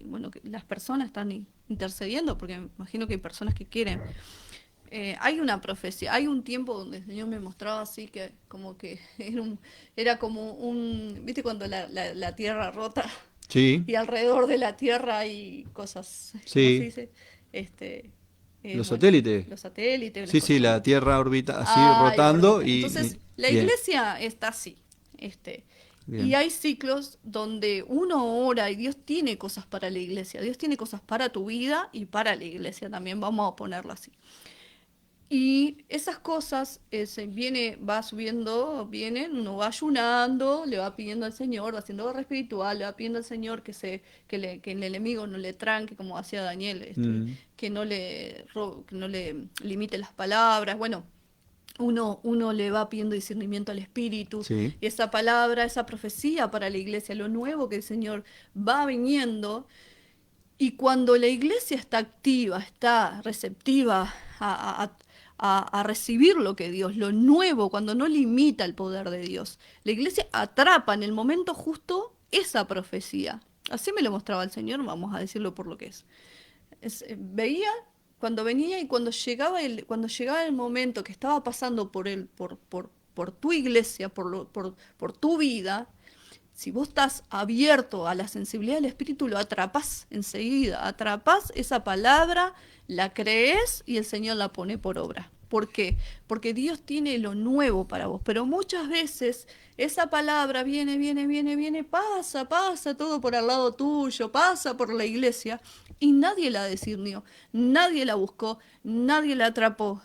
bueno, que las personas están intercediendo, porque me imagino que hay personas que quieren. Hay una profecía, hay un tiempo donde el Señor me mostraba así que como que era como ¿viste cuando la tierra rota Sí, y alrededor de la tierra hay cosas, ¿cómo se sí. dice? Este, Los bueno, satélites. los satélites, las Sí, sí, cosas la como... Tierra orbita así Ay, rotando orbita. Entonces, la bien, iglesia está así. Este, y bien. hay ciclos donde uno ora y Dios tiene cosas para la iglesia. Dios tiene cosas para tu vida y para la iglesia también, vamos a ponerlo así. Y esas cosas va subiendo, vienen, uno va ayunando, le va pidiendo al Señor, va haciendo guerra espiritual, le va pidiendo al Señor que el enemigo no le tranque, como hacía Daniel, Mm, que no le limite las palabras. Bueno, uno le va pidiendo discernimiento al Espíritu, sí, y esa palabra, esa profecía para la iglesia, lo nuevo que el Señor va viniendo, y cuando la iglesia está activa, está receptiva a recibir lo que Dios, lo nuevo, cuando no limita el poder de Dios, la iglesia atrapa en el momento justo esa profecía. Así me lo mostraba el Señor, vamos a decirlo por lo que es. Veía cuando venía y cuando llegaba el momento que estaba pasando por tu iglesia, por tu vida, si vos estás abierto a la sensibilidad del Espíritu, lo atrapas enseguida, atrapas esa palabra, la crees y el Señor la pone por obra. ¿Por qué? Porque Dios tiene lo nuevo para vos, pero muchas veces esa palabra viene, pasa todo por al lado tuyo, pasa por la iglesia y nadie la discernió, nadie la buscó, nadie la atrapó.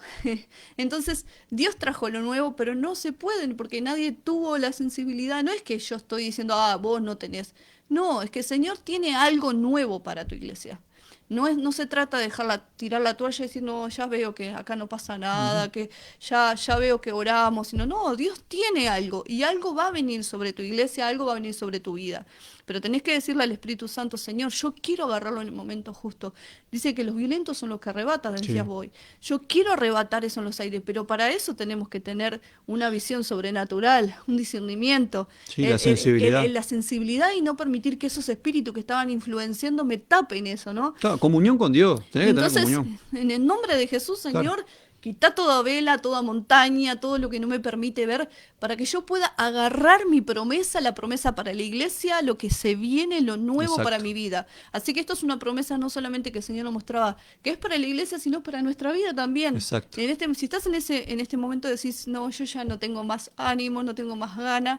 Entonces, Dios trajo lo nuevo, pero no se pueden porque nadie tuvo la sensibilidad. No es que yo estoy diciendo, vos no tenés. No, es que el Señor tiene algo nuevo para tu iglesia. No se trata de tirar la toalla y decir, no, ya veo que acá no pasa ujú, nada, que ya veo que oramos, sino, no, Dios tiene algo y algo va a venir sobre tu iglesia, algo va a venir sobre tu vida. Pero tenés que decirle al Espíritu Santo, Señor, yo quiero agarrarlo en el momento justo. Dice que los violentos son los que arrebatan, decías sí, vos. Yo quiero arrebatar eso en los aires, pero para eso tenemos que tener una visión sobrenatural, un discernimiento, sí, la sensibilidad. la sensibilidad y no permitir que esos espíritus que estaban influenciando me tapen eso, ¿no? Claro, comunión con Dios, tenés que tener Entonces, comunión. en el nombre de Jesús, Claro, Señor, quita toda vela, toda montaña, todo lo que no me permite ver, para que yo pueda agarrar mi promesa, la promesa para la iglesia, lo que se viene, lo nuevo para exacto, mi vida. Así que esto es una promesa no solamente que el Señor nos mostraba que es para la iglesia, sino para nuestra vida también. exacto. Si estás en este momento decís, no, yo ya no tengo más ánimo, no tengo más ganas,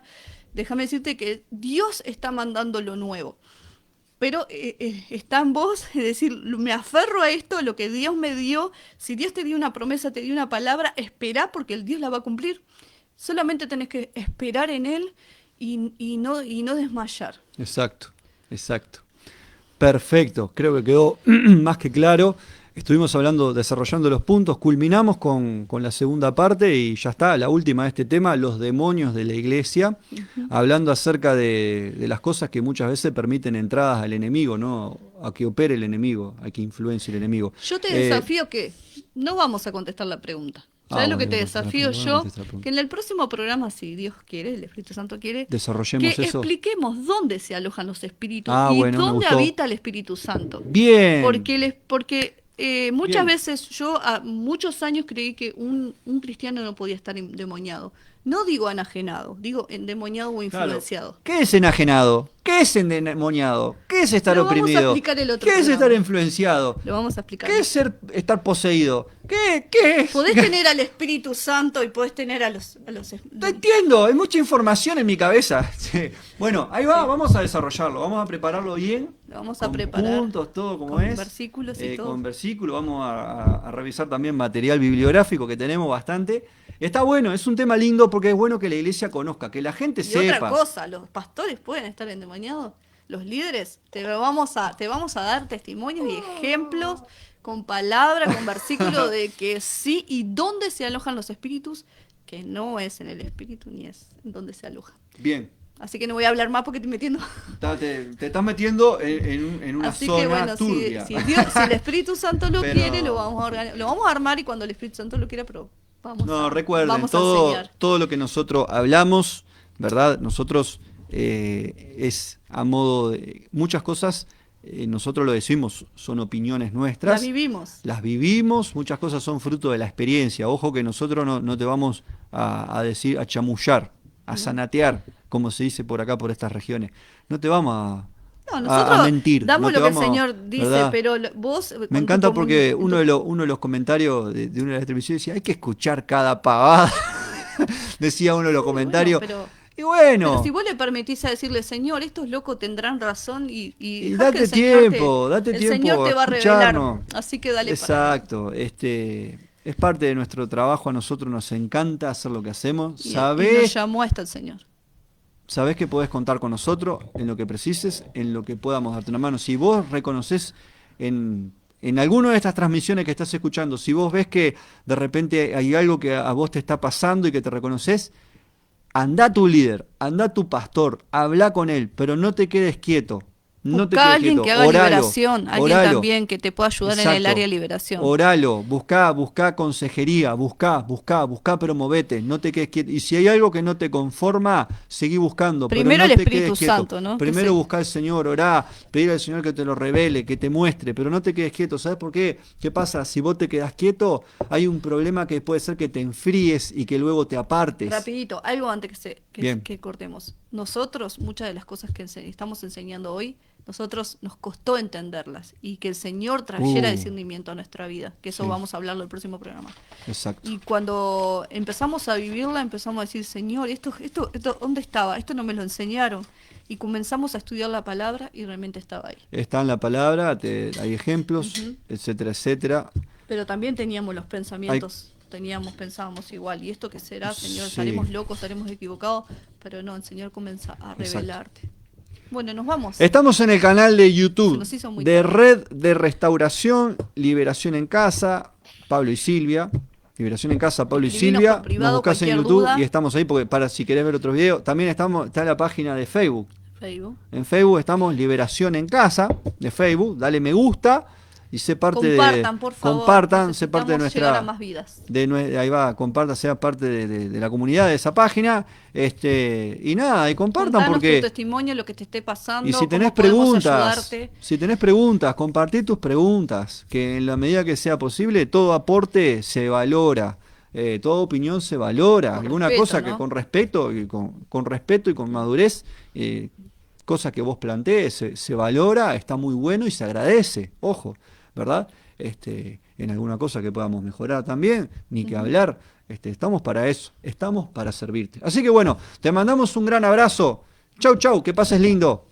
déjame decirte que Dios está mandando lo nuevo. Pero está en vos, es decir, me aferro a esto, lo que Dios me dio. Si Dios te dio una promesa, te dio una palabra, espera porque el Dios la va a cumplir. Solamente tenés que esperar en Él y no desmayar. Exacto, exacto. Perfecto, creo que quedó más que claro. Estuvimos hablando, desarrollando los puntos, culminamos con la segunda parte y ya está, la última de este tema, los demonios de la iglesia, Ujú. hablando acerca de las cosas que muchas veces permiten entradas al enemigo, ¿no? A que opere el enemigo, a que influencie el enemigo. Yo te Eh, desafío que no vamos a contestar la pregunta. ¿Sabes lo que te bueno, desafío vamos a yo? contestar la Que pregunta. en el próximo programa, si Dios quiere, el Espíritu Santo quiere, que Desarrollemos eso. expliquemos dónde se alojan los espíritus y Bueno, me dónde gustó. habita el Espíritu Santo. Bien, Porque muchas bien. veces yo a muchos años creí que un cristiano no podía estar endemoniado. No digo enajenado, digo endemoniado o Claro. influenciado. ¿Qué es enajenado? ¿Qué es endemoniado? ¿Qué es estar Lo vamos a oprimido? explicar el otro ¿Qué es estar programa. influenciado? Lo vamos a explicar. ¿Qué es estar poseído? ¿Qué es? Podés tener al Espíritu Santo y podés tener No entiendo, hay mucha información en mi cabeza. Sí. Bueno, ahí va, sí, vamos a desarrollarlo, vamos a prepararlo bien, lo vamos a con preparar puntos, todo como con es, versículos y todo. con versículos, vamos a revisar también material bibliográfico que tenemos bastante. Está bueno, es un tema lindo porque es bueno que la iglesia conozca, que la gente Y otra sepa. cosa, los pastores pueden estar endemoniados, los líderes, te vamos a dar testimonios y ejemplos con palabra, con versículo de que sí y dónde se alojan los espíritus, que no es en el espíritu ni es en donde se alojan. Bien, Así que no voy a hablar más porque estoy metiendo. te estás metiendo en una Así zona que bueno, turbia. si el Espíritu Santo lo Pero quiere, lo vamos a armar y cuando el Espíritu Santo lo quiera, pero no, recuerden, vamos a enseñar. todo lo que nosotros hablamos, ¿verdad? Nosotros es a modo de muchas cosas nosotros lo decimos, son opiniones Las nuestras. vivimos. Las vivimos, muchas cosas son fruto de la experiencia. Ojo que nosotros no te vamos a decir, a chamullar, a zanatear, como se dice por acá, por estas regiones. No te vamos No, a nosotros mentir. damos no te lo que el vamos Señor dice, ¿verdad? pero vos Me con tu encanta porque en tu- uno de los comentarios de una de las transmisiones decía, hay que escuchar cada pavada. Decía uno de los bueno, comentarios. Y pero si bueno, vos le permitís a decirle, Señor, estos locos tendrán razón y y dejá que el Señor date el tiempo Señor a te va a revelar. escucharnos. Así que dale para adelante. Exacto, es parte de nuestro trabajo, a nosotros nos encanta hacer lo que hacemos. Y nos llamó hasta el Señor. Sabés que podés contar con nosotros en lo que precises, en lo que podamos darte una mano. Si vos reconoces en alguna de estas transmisiones que estás escuchando, si vos ves que de repente hay algo que a vos te está pasando y que te reconoces, anda a tu líder, anda a tu pastor, habla con él, pero no te quedes quieto. No te Buscá a quedes alguien quieto, que haga oralo, liberación, alguien oralo. también que te pueda ayudar en el Exacto. área de liberación. Oralo, buscá consejería, buscá, pero movete, no te quedes quieto. Y si hay algo que no te conforma, seguí buscando, Primero pero no el te Espíritu quedes quieto. Santo, ¿no? Primero buscá al Señor, orá, pedir al Señor que te lo revele, que te muestre, pero no te quedes quieto. ¿Sabes por qué? ¿Qué pasa? Si vos te quedás quieto, hay un problema que puede ser que te enfríes y que luego te apartes. Rapidito, algo antes Bien. que cortemos. Nosotros, muchas de las cosas que estamos enseñando hoy, nosotros nos costó entenderlas y que el Señor trayera discernimiento a nuestra vida, que eso Sí. vamos a hablarlo el próximo programa. Exacto. Y cuando empezamos a vivirla, empezamos a decir, Señor, esto, ¿dónde estaba? Esto no me lo enseñaron. Y comenzamos a estudiar la palabra y realmente estaba ahí. Está en la palabra, hay ejemplos, etcétera, etcétera. Pero también teníamos los pensamientos, pensábamos igual. ¿Y esto qué será, Señor? Sí. ¿Estaremos locos? ¿Estaremos equivocados? Pero no, el Señor comienza a Exacto. revelarte. Bueno, nos vamos. Estamos en el canal de Se YouTube nos hizo muy de tarde. Red de Restauración, Liberación en Casa, Pablo y Silvia. Liberación en Casa, Pablo y Escribinos Silvia. por privado, Nos buscás en cualquier YouTube duda. y estamos ahí porque para si querés ver otros videos. También está la página de Facebook. Facebook. En Facebook estamos Liberación en Casa de Facebook. Dale me gusta y sé parte Compartan, por favor. Compartan, sé parte de Necesitamos llegar a nuestra... más vidas. Ahí va, comparta, sea parte de la comunidad de esa página. Y nada, y compartan Contanos porque... tu testimonio, lo que te esté pasando, Y si tenés cómo podemos preguntas, ayudarte. compartí tus preguntas, que en la medida que sea posible, todo aporte se valora, toda opinión se valora, Con alguna respeto, cosa ¿no? que con respeto y con respeto y con madurez, cosa que vos plantees, se valora, está muy bueno y se agradece, ojo, ¿verdad? En alguna cosa que podamos mejorar también, ni que hablar, estamos para eso, estamos para servirte. Así que bueno, te mandamos un gran abrazo. Chau, chau, que pases lindo.